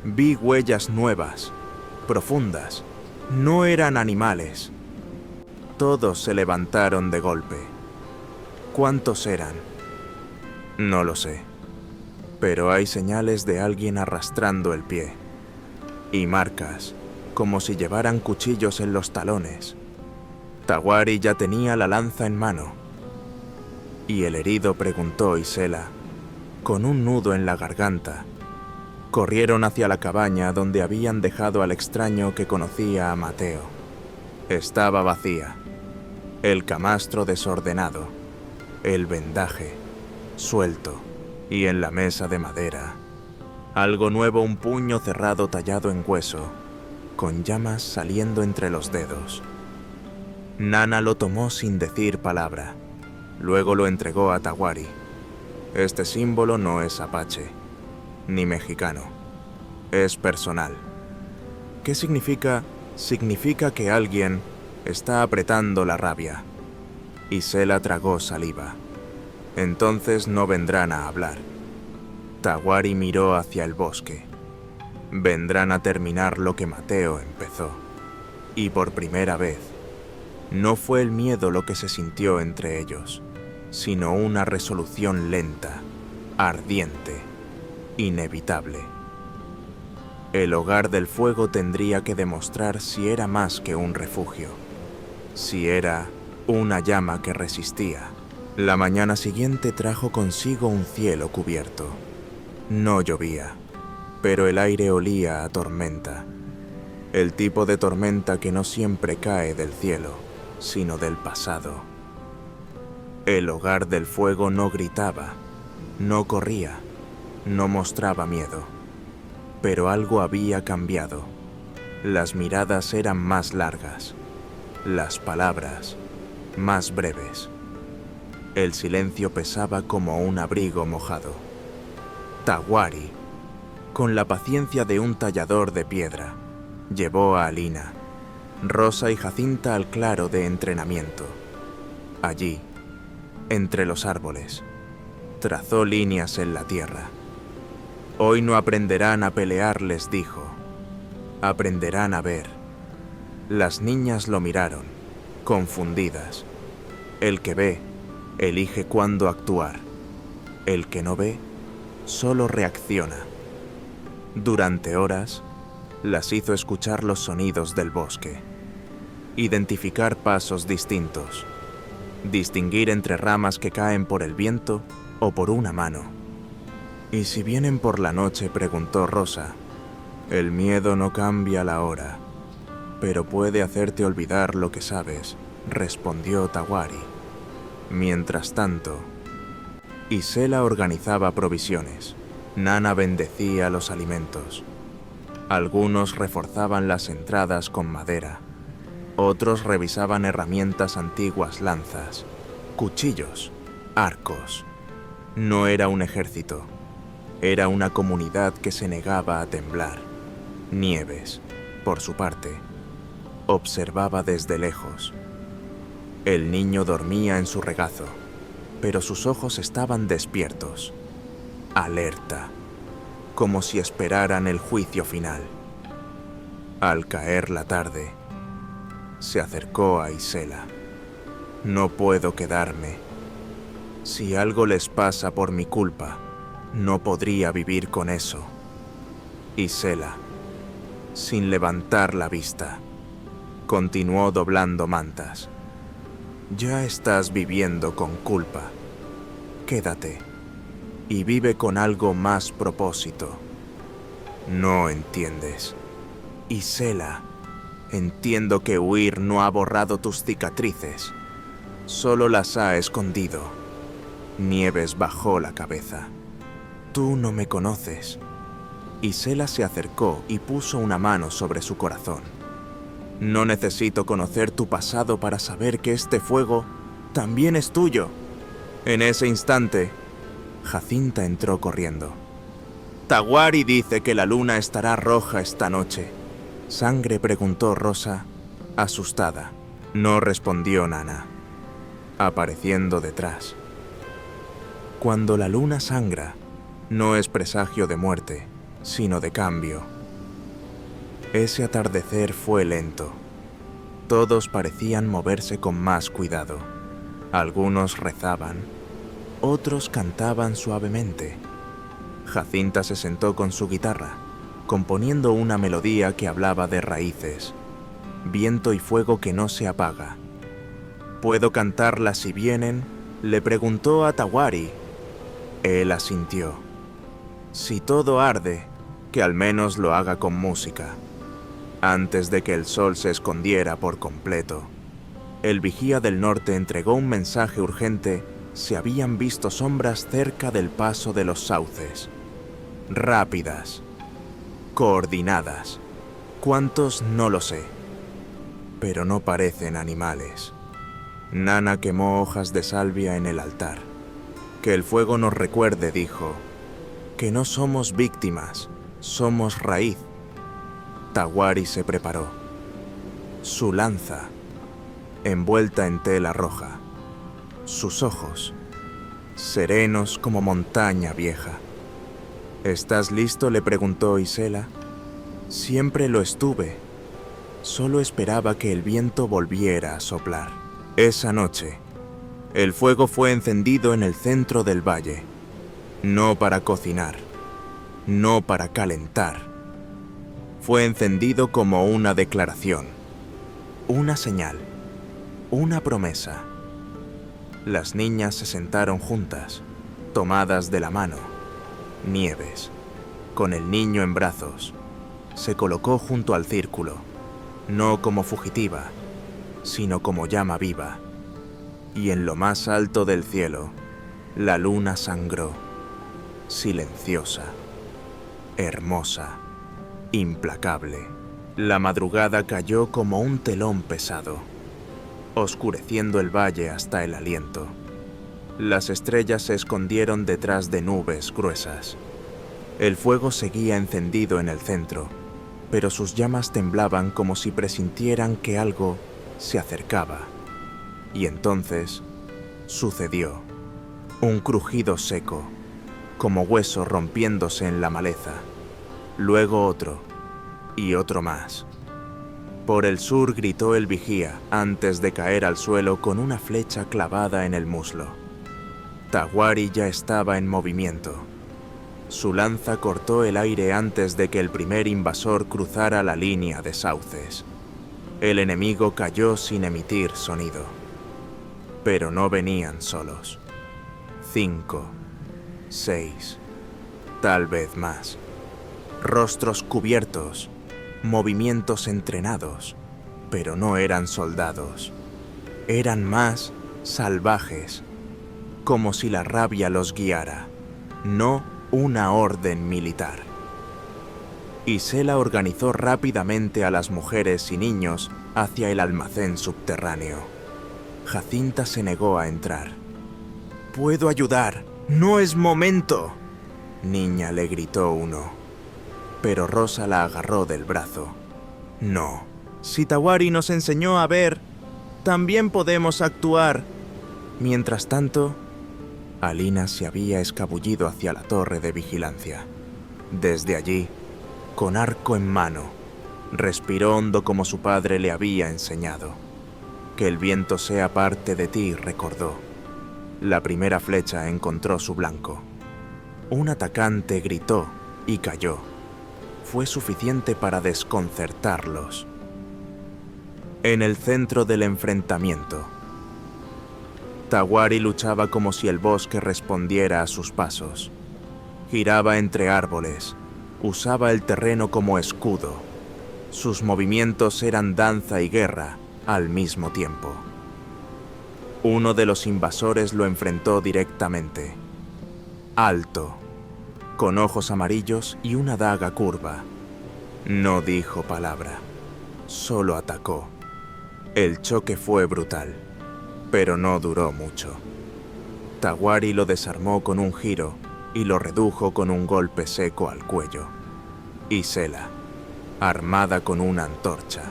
A: Vi huellas nuevas, profundas. No eran animales. Todos se levantaron de golpe. ¿Cuántos eran? No lo sé. Pero hay señales de alguien arrastrando el pie. Y marcas, como si llevaran cuchillos en los talones. Tawari ya tenía la lanza en mano. ¿Y el herido?, preguntó Isela, con un nudo en la garganta. Corrieron hacia la cabaña donde habían dejado al extraño que conocía a Mateo. Estaba vacía. El camastro desordenado, el vendaje suelto, y en la mesa de madera, algo nuevo, un puño cerrado tallado en hueso, con llamas saliendo entre los dedos. Nana lo tomó sin decir palabra. Luego lo entregó a Tawari. Este símbolo no es apache, ni mexicano. Es personal. ¿Qué significa? Significa que alguien está apretando la rabia. Isela tragó saliva. Entonces no vendrán a hablar. Tawari miró hacia el bosque. Vendrán a terminar lo que Mateo empezó. Y por primera vez, no fue el miedo lo que se sintió entre ellos, sino una resolución lenta, ardiente, inevitable. El hogar del fuego tendría que demostrar si era más que un refugio, si era una llama que resistía. La mañana siguiente trajo consigo un cielo cubierto. No llovía, pero el aire olía a tormenta. El tipo de tormenta que no siempre cae del cielo, sino del pasado. El hogar del fuego no gritaba, no corría, no mostraba miedo. Pero algo había cambiado. Las miradas eran más largas, las palabras más breves. El silencio pesaba como un abrigo mojado. Tawari, con la paciencia de un tallador de piedra, llevó a Alina, Rosa y Jacinta al claro de entrenamiento. Allí, entre los árboles, trazó líneas en la tierra. Hoy no aprenderán a pelear, les dijo. Aprenderán a ver. Las niñas lo miraron, confundidas. El que ve, elige cuándo actuar. El que no ve, solo reacciona. Durante horas, las hizo escuchar los sonidos del bosque, identificar pasos distintos, distinguir entre ramas que caen por el viento o por una mano. «¿Y si vienen por la noche?», preguntó Rosa. «El miedo no cambia la hora, pero puede hacerte olvidar lo que sabes», respondió Tawari. Mientras tanto, Isela organizaba provisiones. Nana bendecía los alimentos. Algunos reforzaban las entradas con madera. Otros revisaban herramientas antiguas, lanzas, cuchillos, arcos. No era un ejército. Era una comunidad que se negaba a temblar. Nieves, por su parte, observaba desde lejos. El niño dormía en su regazo, pero sus ojos estaban despiertos, alerta, como si esperaran el juicio final. Al caer la tarde, se acercó a Isela. «No puedo quedarme. Si algo les pasa por mi culpa, no podría vivir con eso». Isela, sin levantar la vista, continuó doblando mantas. «Ya estás viviendo con culpa. Quédate y vive con algo más propósito». «No entiendes. Isela, entiendo que huir no ha borrado tus cicatrices, solo las ha escondido». Nieves bajó la cabeza. «Tú no me conoces». Isela se acercó y puso una mano sobre su corazón. «No necesito conocer tu pasado para saber que este fuego también es tuyo». En ese instante, Jacinta entró corriendo. «Tawari dice que la luna estará roja esta noche». «¿Sangre?», preguntó Rosa, asustada. No respondió Nana, apareciendo detrás. Cuando la luna sangra, no es presagio de muerte, sino de cambio. Ese atardecer fue lento. Todos parecían moverse con más cuidado. Algunos rezaban, otros cantaban suavemente. Jacinta se sentó con su guitarra, componiendo una melodía que hablaba de raíces, viento y fuego que no se apaga. «¿Puedo cantarla si vienen?», le preguntó a Tawari. Él asintió. «Si todo arde, que al menos lo haga con música». Antes de que el sol se escondiera por completo, el vigía del norte entregó un mensaje urgente. Se habían visto sombras cerca del paso de los sauces. Rápidas, coordinadas. ¿Cuántos? No lo sé. Pero no parecen animales. Nana quemó hojas de salvia en el altar. «Que el fuego nos recuerde», dijo, «que no somos víctimas, somos raíz». Tawari se preparó. Su lanza, envuelta en tela roja. Sus ojos, serenos como montaña vieja. «¿Estás listo?», le preguntó Isela. «Siempre lo estuve. Solo esperaba que el viento volviera a soplar». Esa noche, el fuego fue encendido en el centro del valle. No para cocinar, no para calentar, Fue encendido como una declaración, una señal, una promesa. Las niñas se sentaron juntas, tomadas de la mano. Nieves, con el niño en brazos, se colocó junto al círculo, no como fugitiva, sino como llama viva. Y en lo más alto del cielo, la luna sangró, silenciosa, hermosa, implacable. La madrugada cayó como un telón pesado, oscureciendo el valle hasta el aliento. Las estrellas se escondieron detrás de nubes gruesas. El fuego seguía encendido en el centro, pero sus llamas temblaban como si presintieran que algo se acercaba. Y entonces sucedió. Un crujido seco, como hueso rompiéndose en la maleza. Luego otro, y otro más. Por el sur gritó el vigía antes de caer al suelo con una flecha clavada en el muslo. Tahuari ya estaba en movimiento. Su lanza cortó el aire antes de que el primer invasor cruzara la línea de sauces. El enemigo cayó sin emitir sonido. Pero no venían solos. 5, 6, tal vez más. Rostros cubiertos, movimientos entrenados, pero no eran soldados. Eran más salvajes, como si la rabia los guiara, no una orden militar. Isela organizó rápidamente a las mujeres y niños hacia el almacén subterráneo. Jacinta se negó a entrar. «¡Puedo ayudar! ¡No es momento!», niña, le gritó uno. Pero Rosa la agarró del brazo. «No, si Tahuari nos enseñó a ver, también podemos actuar». Mientras tanto, Alina se había escabullido hacia la torre de vigilancia. Desde allí, con arco en mano, respiró hondo como su padre le había enseñado. «Que el viento sea parte de ti», recordó. La primera flecha encontró su blanco. Un atacante gritó y cayó. Fue suficiente para desconcertarlos. En el centro del enfrentamiento, Tahuari luchaba como si el bosque respondiera a sus pasos. Giraba entre árboles, usaba el terreno como escudo. Sus movimientos eran danza y guerra al mismo tiempo. Uno de los invasores lo enfrentó directamente. Alto, con ojos amarillos y una daga curva. No dijo palabra, solo atacó. El choque fue brutal, pero no duró mucho. Tahuari lo desarmó con un giro y lo redujo con un golpe seco al cuello. Isela, armada con una antorcha,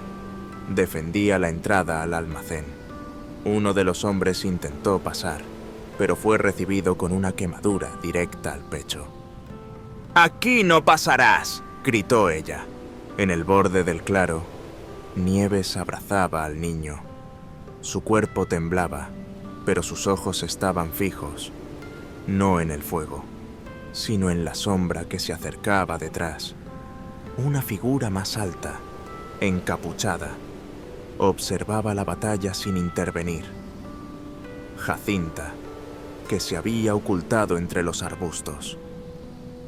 A: defendía la entrada al almacén. Uno de los hombres intentó pasar, pero fue recibido con una quemadura directa al pecho. «¡Aquí no pasarás!», gritó ella. En el borde del claro, Nieves abrazaba al niño. Su cuerpo temblaba, pero sus ojos estaban fijos, no en el fuego, sino en la sombra que se acercaba detrás. Una figura más alta, encapuchada, observaba la batalla sin intervenir. Jacinta, que se había ocultado entre los arbustos,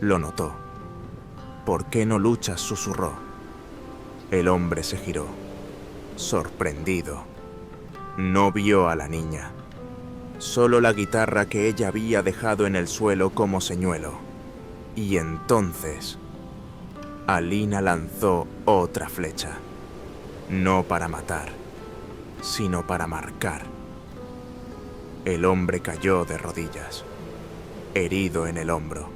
A: lo notó. «¿Por qué no luchas?», susurró. El hombre se giró, sorprendido. No vio a la niña, solo la guitarra que ella había dejado en el suelo como señuelo. Y entonces, Alina lanzó otra flecha. No para matar, sino para marcar. El hombre cayó de rodillas, herido en el hombro.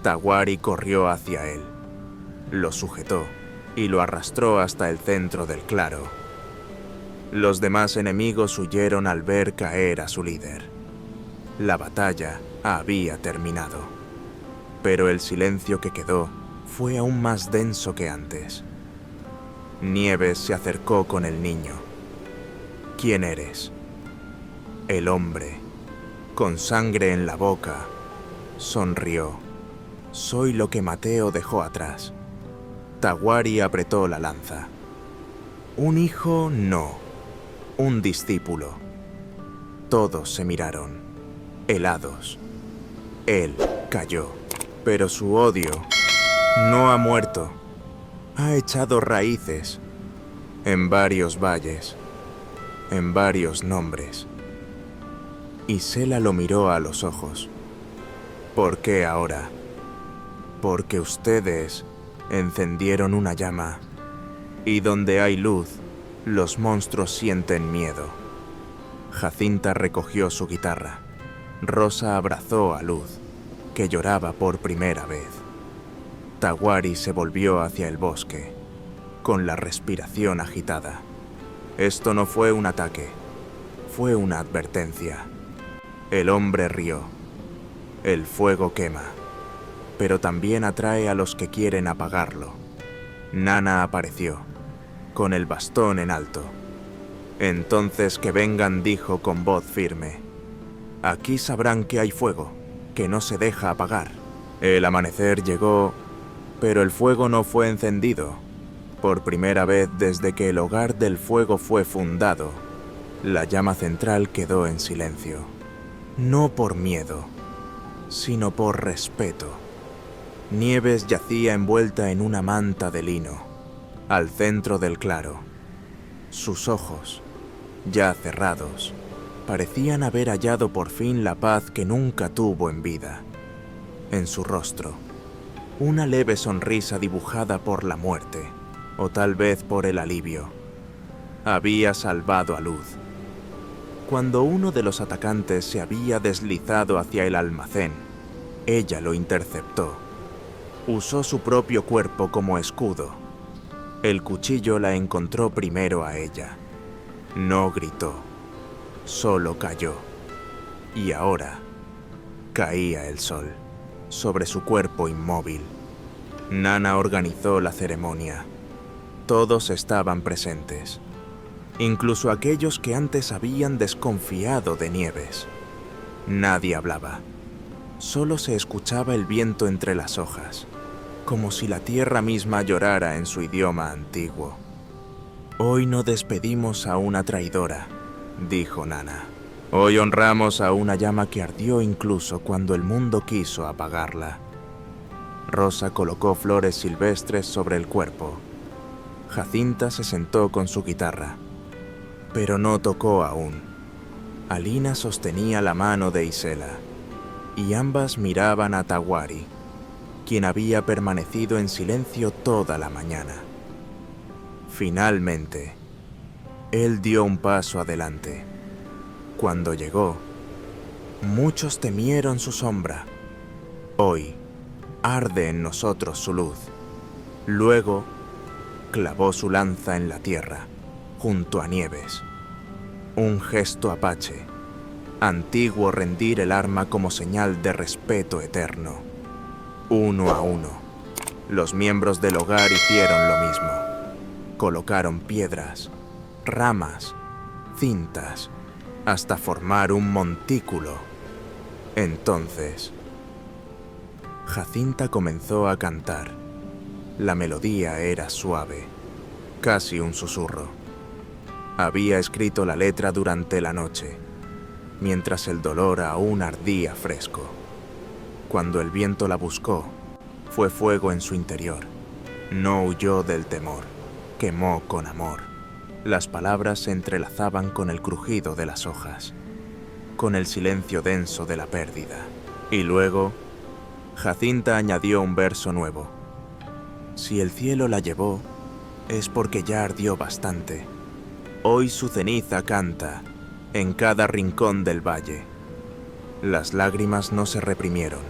A: Tahuari corrió hacia él, lo sujetó y lo arrastró hasta el centro del claro. Los demás enemigos huyeron al ver caer a su líder. La batalla había terminado, pero el silencio que quedó fue aún más denso que antes. Nieves se acercó con el niño. «¿Quién eres?». El hombre, con sangre en la boca, sonrió. «Soy lo que Mateo dejó atrás». Tawari apretó la lanza. Un hijo no, un discípulo. Todos se miraron, helados. Él cayó, pero su odio no ha muerto. Ha echado raíces en varios valles, en varios nombres. Isela lo miró a los ojos. ¿Por qué ahora? Porque ustedes encendieron una llama, y donde hay luz, los monstruos sienten miedo. Jacinta recogió su guitarra. Rosa abrazó a Luz, que lloraba por primera vez. Tawari se volvió hacia el bosque, con la respiración agitada. Esto no fue un ataque, fue una advertencia. El hombre rió. El fuego quema, pero también atrae a los que quieren apagarlo. Nana apareció, con el bastón en alto. Entonces que vengan, dijo con voz firme. Aquí sabrán que hay fuego, que no se deja apagar. El amanecer llegó, pero el fuego no fue encendido. Por primera vez desde que el hogar del fuego fue fundado, la llama central quedó en silencio. No por miedo, sino por respeto. Nieves yacía envuelta en una manta de lino, al centro del claro. Sus ojos, ya cerrados, parecían haber hallado por fin la paz que nunca tuvo en vida. En su rostro, una leve sonrisa dibujada por la muerte, o tal vez por el alivio. Había salvado a Luz. Cuando uno de los atacantes se había deslizado hacia el almacén, ella lo interceptó. Usó su propio cuerpo como escudo. El cuchillo la encontró primero a ella. No gritó, solo cayó. Y ahora caía el sol sobre su cuerpo inmóvil. Nana organizó la ceremonia. Todos estaban presentes, incluso aquellos que antes habían desconfiado de Nieves. Nadie hablaba. Solo se escuchaba el viento entre las hojas, como si la tierra misma llorara en su idioma antiguo. Hoy no despedimos a una traidora, dijo Nana. Hoy honramos a una llama que ardió incluso cuando el mundo quiso apagarla. Rosa colocó flores silvestres sobre el cuerpo. Jacinta se sentó con su guitarra, pero no tocó aún. Alina sostenía la mano de Isela, y ambas miraban a Tawari, quien había permanecido en silencio toda la mañana. Finalmente, él dio un paso adelante. Cuando llegó, muchos temieron su sombra. Hoy, arde en nosotros su luz. Luego, clavó su lanza en la tierra, junto a Nieves. Un gesto apache, antiguo rendir el arma como señal de respeto eterno. Uno a uno, los miembros del hogar hicieron lo mismo. Colocaron piedras, ramas, cintas, hasta formar un montículo. Entonces, Jacinta comenzó a cantar. La melodía era suave, casi un susurro. Había escrito la letra durante la noche, mientras el dolor aún ardía fresco. Cuando el viento la buscó, fue fuego en su interior. No huyó del temor, quemó con amor. Las palabras se entrelazaban con el crujido de las hojas, con el silencio denso de la pérdida. Y luego, Jacinta añadió un verso nuevo. Si el cielo la llevó, es porque ya ardió bastante. Hoy su ceniza canta en cada rincón del valle. Las lágrimas no se reprimieron.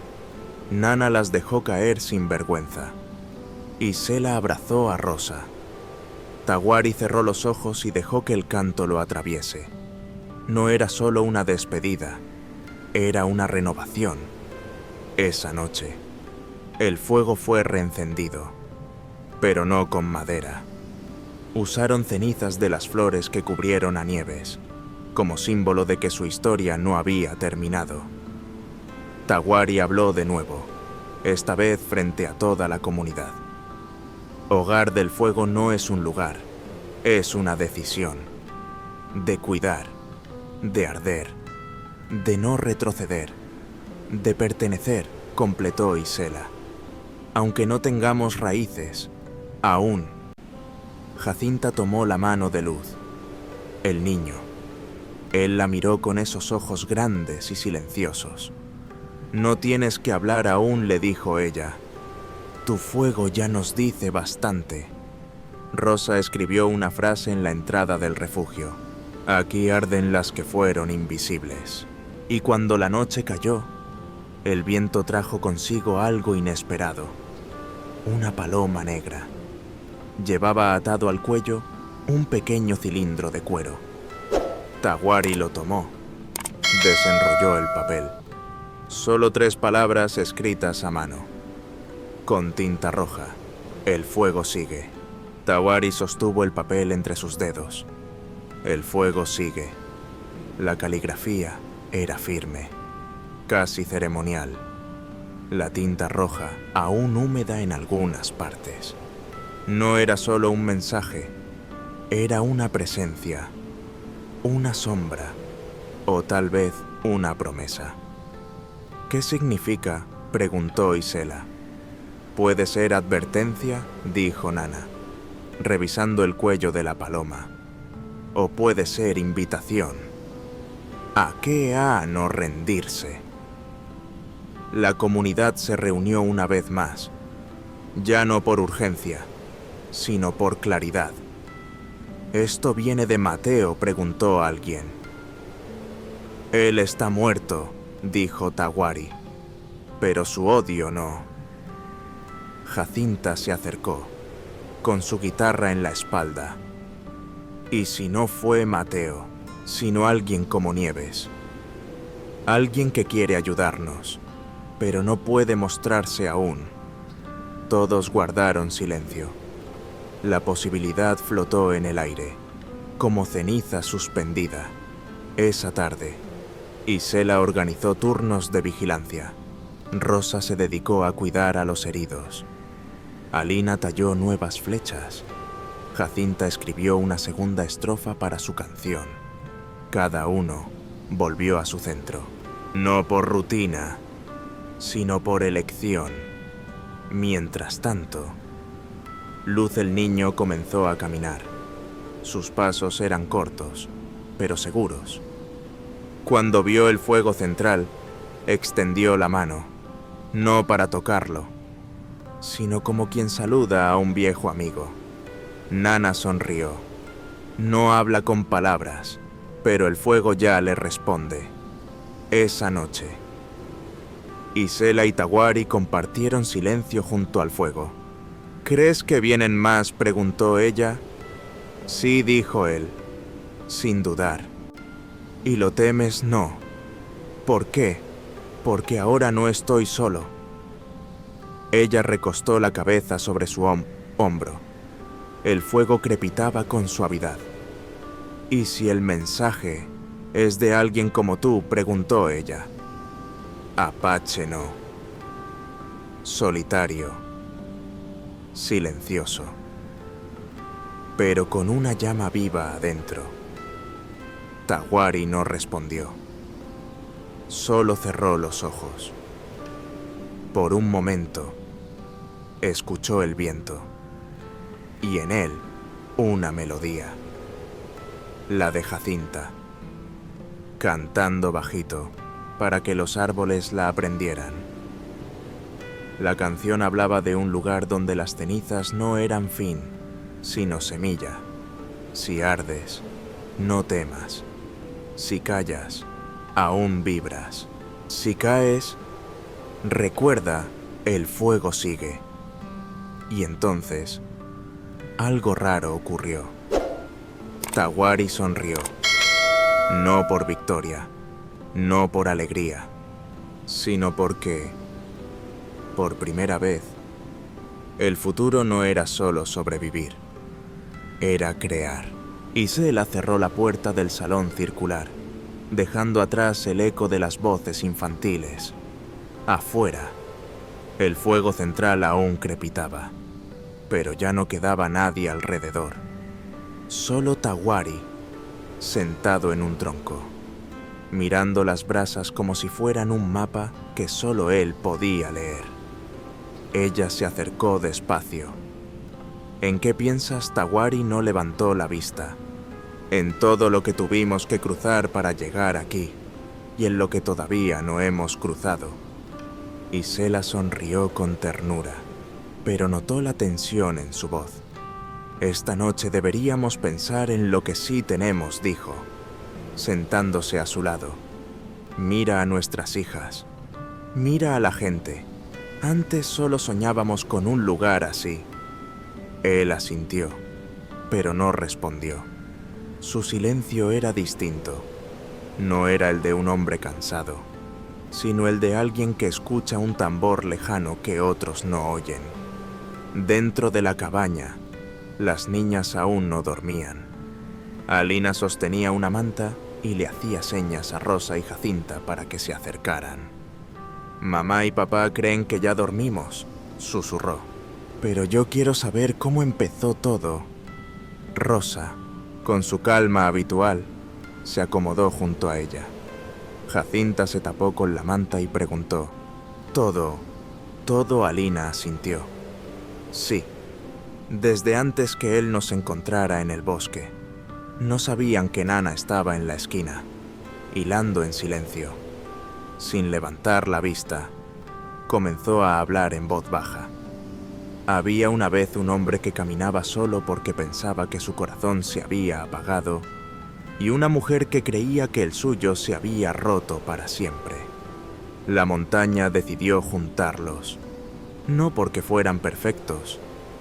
A: Nana las dejó caer sin vergüenza. Isela abrazó a Rosa. Tawari cerró los ojos y dejó que el canto lo atraviese. No era solo una despedida, era una renovación. Esa noche, el fuego fue reencendido, pero no con madera. Usaron cenizas de las flores que cubrieron a Nieves, como símbolo de que su historia no había terminado. Tawari habló de nuevo, esta vez frente a toda la comunidad. Hogar del Fuego no es un lugar, es una decisión. De cuidar, de arder, de no retroceder, de pertenecer, completó Isela. Aunque no tengamos raíces, aún. Jacinta tomó la mano de Luz. El niño. Él la miró con esos ojos grandes y silenciosos. No tienes que hablar aún, le dijo ella. Tu fuego ya nos dice bastante. Rosa escribió una frase en la entrada del refugio. Aquí arden las que fueron invisibles. Y cuando la noche cayó, el viento trajo consigo algo inesperado. Una paloma negra. Llevaba atado al cuello un pequeño cilindro de cuero. Taguari lo tomó. Desenrolló el papel. Solo 3 palabras escritas a mano. Con tinta roja. El fuego sigue. Taguari sostuvo el papel entre sus dedos. El fuego sigue. La caligrafía era firme, casi ceremonial. La tinta roja aún húmeda en algunas partes. No era solo un mensaje, era una presencia, una sombra, o tal vez una promesa. ¿Qué significa?, preguntó Isela. Puede ser advertencia, dijo Nana, revisando el cuello de la paloma. O puede ser invitación. ¿A qué ha no rendirse? La comunidad se reunió una vez más, ya no por urgencia, sino por claridad. ¿Esto viene de Mateo?, preguntó alguien. Él está muerto, dijo Taguari, pero su odio no. Jacinta se acercó, con su guitarra en la espalda. Y si no fue Mateo, sino alguien como Nieves. Alguien que quiere ayudarnos, pero no puede mostrarse aún. Todos guardaron silencio. La posibilidad flotó en el aire, como ceniza suspendida. Esa tarde, Isela organizó turnos de vigilancia. Rosa se dedicó a cuidar a los heridos. Alina talló nuevas flechas. Jacinta escribió una segunda estrofa para su canción. Cada uno volvió a su centro, no por rutina, sino por elección. Mientras tanto, Luz el niño comenzó a caminar. Sus pasos eran cortos, pero seguros. Cuando vio el fuego central, extendió la mano, no para tocarlo, sino como quien saluda a un viejo amigo. Nana sonrió. No habla con palabras, pero el fuego ya le responde. Esa noche, Isela y Taguari compartieron silencio junto al fuego. ¿Crees que vienen más?, preguntó ella. Sí, dijo él, sin dudar. ¿Y lo temes? No. ¿Por qué? Porque ahora no estoy solo. Ella recostó la cabeza sobre su hombro. El fuego crepitaba con suavidad. ¿Y si el mensaje es de alguien como tú?, preguntó ella. Apache no. Solitario. Silencioso. Pero con una llama viva adentro. Taguari no respondió. Solo cerró los ojos. Por un momento, escuchó el viento. Y en él, una melodía. La de Jacinta, cantando bajito para que los árboles la aprendieran. La canción hablaba de un lugar donde las cenizas no eran fin, sino semilla. Si ardes, no temas. Si callas, aún vibras. Si caes, recuerda, el fuego sigue. Y entonces, algo raro ocurrió. Taguari sonrió. No por victoria, no por alegría, sino porque, por primera vez, el futuro no era solo sobrevivir, era crear. Isela cerró la puerta del salón circular, dejando atrás el eco de las voces infantiles. Afuera, el fuego central aún crepitaba. pero ya no quedaba nadie alrededor. Solo Tawari, sentado en un tronco, mirando las brasas como si fueran un mapa que solo él podía leer. Ella se acercó despacio. ¿En qué piensas? Tawari no levantó la vista. En todo lo que tuvimos que cruzar para llegar aquí, y en lo que todavía no hemos cruzado. Isela sonrió con ternura, pero notó la tensión en su voz. Esta noche deberíamos pensar en lo que sí tenemos, dijo, sentándose a su lado. Mira a nuestras hijas. Mira a la gente. Antes solo soñábamos con un lugar así. Él asintió, pero no respondió. Su silencio era distinto. No era el de un hombre cansado, sino el de alguien que escucha un tambor lejano que otros no oyen. Dentro de la cabaña, las niñas aún no dormían. Alina sostenía una manta y le hacía señas a Rosa y Jacinta para que se acercaran. «Mamá y papá creen que ya dormimos», susurró. «Pero yo quiero saber cómo empezó todo». Rosa, con su calma habitual, se acomodó junto a ella. Jacinta se tapó con la manta y preguntó. Todo, Alina asintió. Sí, desde antes que él nos encontrara en el bosque. No sabían que Nana estaba en la esquina, hilando en silencio. Sin levantar la vista, comenzó a hablar en voz baja. Había una vez un hombre que caminaba solo porque pensaba que su corazón se había apagado, y una mujer que creía que el suyo se había roto para siempre. La montaña decidió juntarlos, no porque fueran perfectos,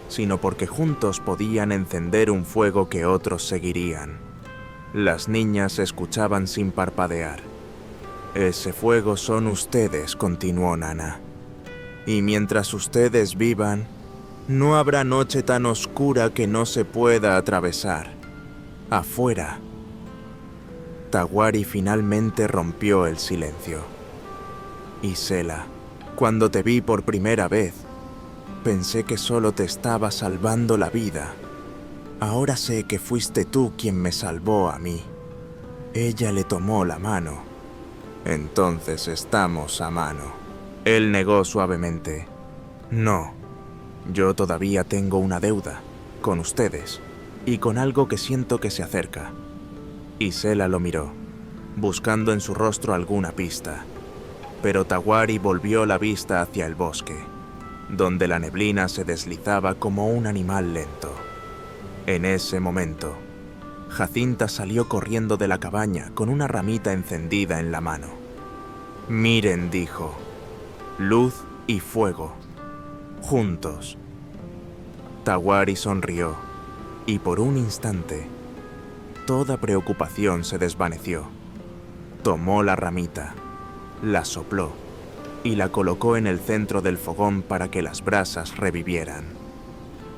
A: sino porque juntos podían encender un fuego que otros seguirían. Las niñas escuchaban sin parpadear. «Ese fuego son ustedes», continuó Nana. «Y mientras ustedes vivan, no habrá noche tan oscura que no se pueda atravesar. Afuera». Tawari finalmente rompió el silencio. «Isela, cuando te vi por primera vez, pensé que solo te estaba salvando la vida. Ahora sé que fuiste tú quien me salvó a mí». Ella le tomó la mano. «Entonces estamos a mano». Él negó suavemente. «No, yo todavía tengo una deuda, con ustedes, y con algo que siento que se acerca». Isela lo miró, buscando en su rostro alguna pista, pero Tawari volvió la vista hacia el bosque, donde la neblina se deslizaba como un animal lento. En ese momento, Jacinta salió corriendo de la cabaña con una ramita encendida en la mano. «Miren», dijo, «luz y fuego, juntos». Tawari sonrió, y por un instante, toda preocupación se desvaneció. Tomó la ramita, la sopló y la colocó en el centro del fogón para que las brasas revivieran.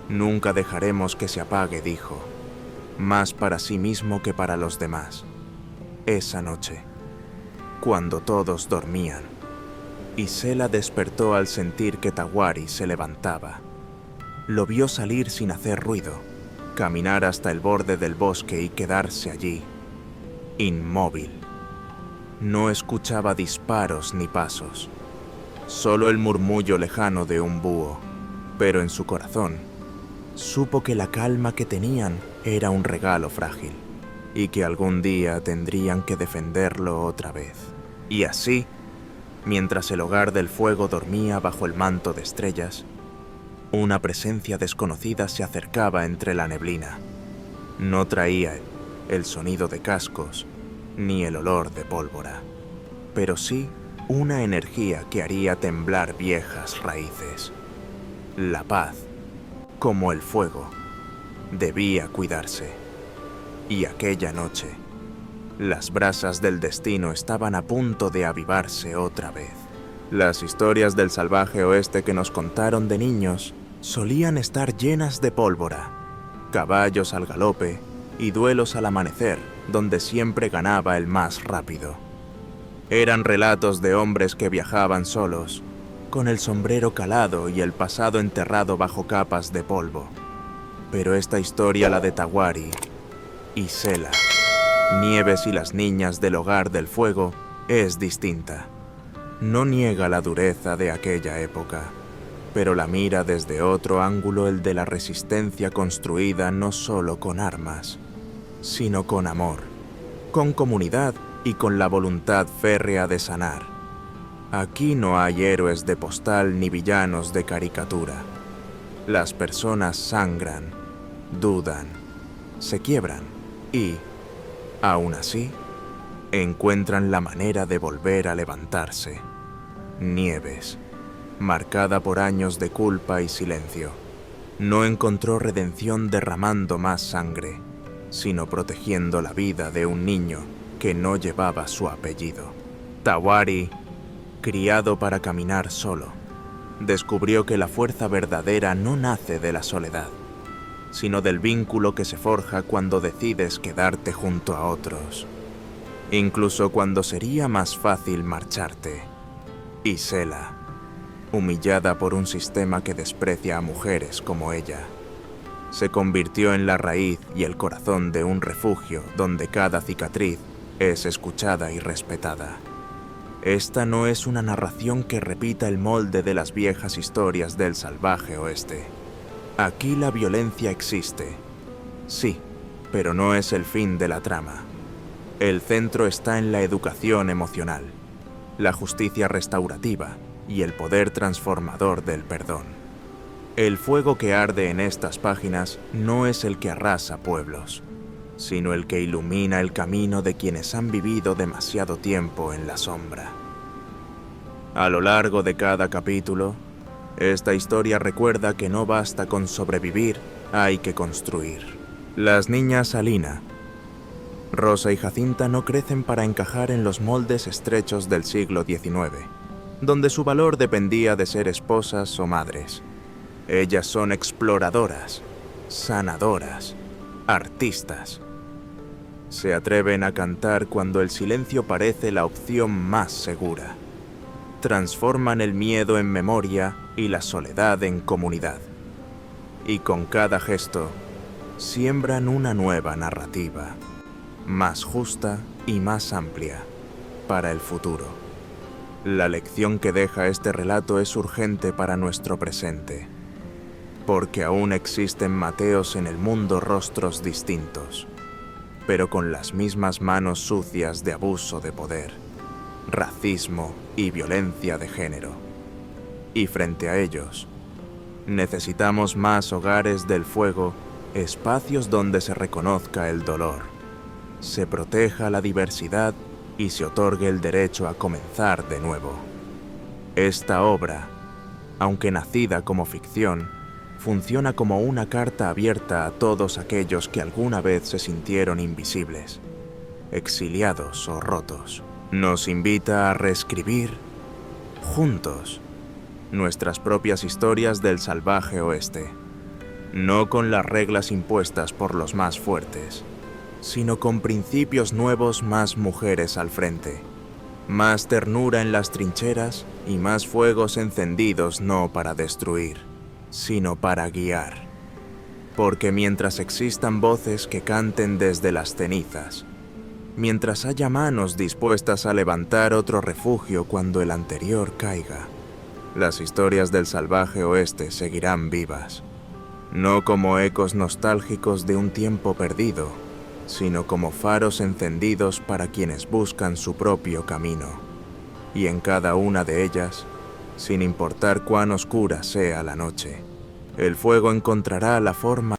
A: «Nunca dejaremos que se apague», dijo, «más para sí mismo que para los demás». Esa noche, cuando todos dormían, Isela despertó al sentir que Tawari se levantaba. Lo vio salir sin hacer ruido, caminar hasta el borde del bosque y quedarse allí, inmóvil. No escuchaba disparos ni pasos, solo el murmullo lejano de un búho, pero en su corazón supo que la calma que tenían era un regalo frágil y que algún día tendrían que defenderlo otra vez. Y así, mientras el hogar del fuego dormía bajo el manto de estrellas, una presencia desconocida se acercaba entre la neblina. No traía el sonido de cascos ni el olor de pólvora, pero sí una energía que haría temblar viejas raíces. La paz, como el fuego, debía cuidarse. Y aquella noche, las brasas del destino estaban a punto de avivarse otra vez. Las historias del salvaje oeste que nos contaron de niños solían estar llenas de pólvora, caballos al galope y duelos al amanecer, donde siempre ganaba el más rápido. Eran relatos de hombres que viajaban solos, con el sombrero calado y el pasado enterrado bajo capas de polvo. Pero esta historia, la de Tawari y Sela, Nieves y las niñas del Hogar del Fuego, es distinta. No niega la dureza de aquella época, pero la mira desde otro ángulo, el de la resistencia construida no solo con armas, sino con amor, con comunidad y con la voluntad férrea de sanar. Aquí no hay héroes de postal ni villanos de caricatura. Las personas sangran, dudan, se quiebran y, aún así, encuentran la manera de volver a levantarse. Nieves, marcada por años de culpa y silencio, no encontró redención derramando más sangre, sino protegiendo la vida de un niño que no llevaba su apellido. Tawari, criado para caminar solo, descubrió que la fuerza verdadera no nace de la soledad, sino del vínculo que se forja cuando decides quedarte junto a otros, incluso cuando sería más fácil marcharte. Y Sela, humillada por un sistema que desprecia a mujeres como ella, se convirtió en la raíz y el corazón de un refugio donde cada cicatriz es escuchada y respetada. Esta no es una narración que repita el molde de las viejas historias del salvaje oeste. Aquí la violencia existe, sí, pero no es el fin de la trama. El centro está en la educación emocional, la justicia restaurativa y el poder transformador del perdón. El fuego que arde en estas páginas no es el que arrasa pueblos, sino el que ilumina el camino de quienes han vivido demasiado tiempo en la sombra. A lo largo de cada capítulo, esta historia recuerda que no basta con sobrevivir, hay que construir. Las niñas Alina, Rosa y Jacinta no crecen para encajar en los moldes estrechos del siglo XIX, donde su valor dependía de ser esposas o madres. Ellas son exploradoras, sanadoras, artistas. Se atreven a cantar cuando el silencio parece la opción más segura. Transforman el miedo en memoria y la soledad en comunidad. Y con cada gesto, siembran una nueva narrativa, más justa y más amplia, para el futuro. La lección que deja este relato es urgente para nuestro presente, porque aún existen Mateos en el mundo, rostros distintos, pero con las mismas manos sucias de abuso de poder, racismo y violencia de género. Y frente a ellos, necesitamos más hogares del fuego, espacios donde se reconozca el dolor, se proteja la diversidad y se otorgue el derecho a comenzar de nuevo. Esta obra, aunque nacida como ficción, funciona como una carta abierta a todos aquellos que alguna vez se sintieron invisibles, exiliados o rotos. Nos invita a reescribir, juntos, nuestras propias historias del salvaje oeste, no con las reglas impuestas por los más fuertes, sino con principios nuevos, más mujeres al frente, más ternura en las trincheras y más fuegos encendidos no para destruir, sino para guiar. Porque mientras existan voces que canten desde las cenizas, mientras haya manos dispuestas a levantar otro refugio cuando el anterior caiga, las historias del salvaje oeste seguirán vivas, no como ecos nostálgicos de un tiempo perdido, sino como faros encendidos para quienes buscan su propio camino. Y en cada una de ellas, sin importar cuán oscura sea la noche, el fuego encontrará la forma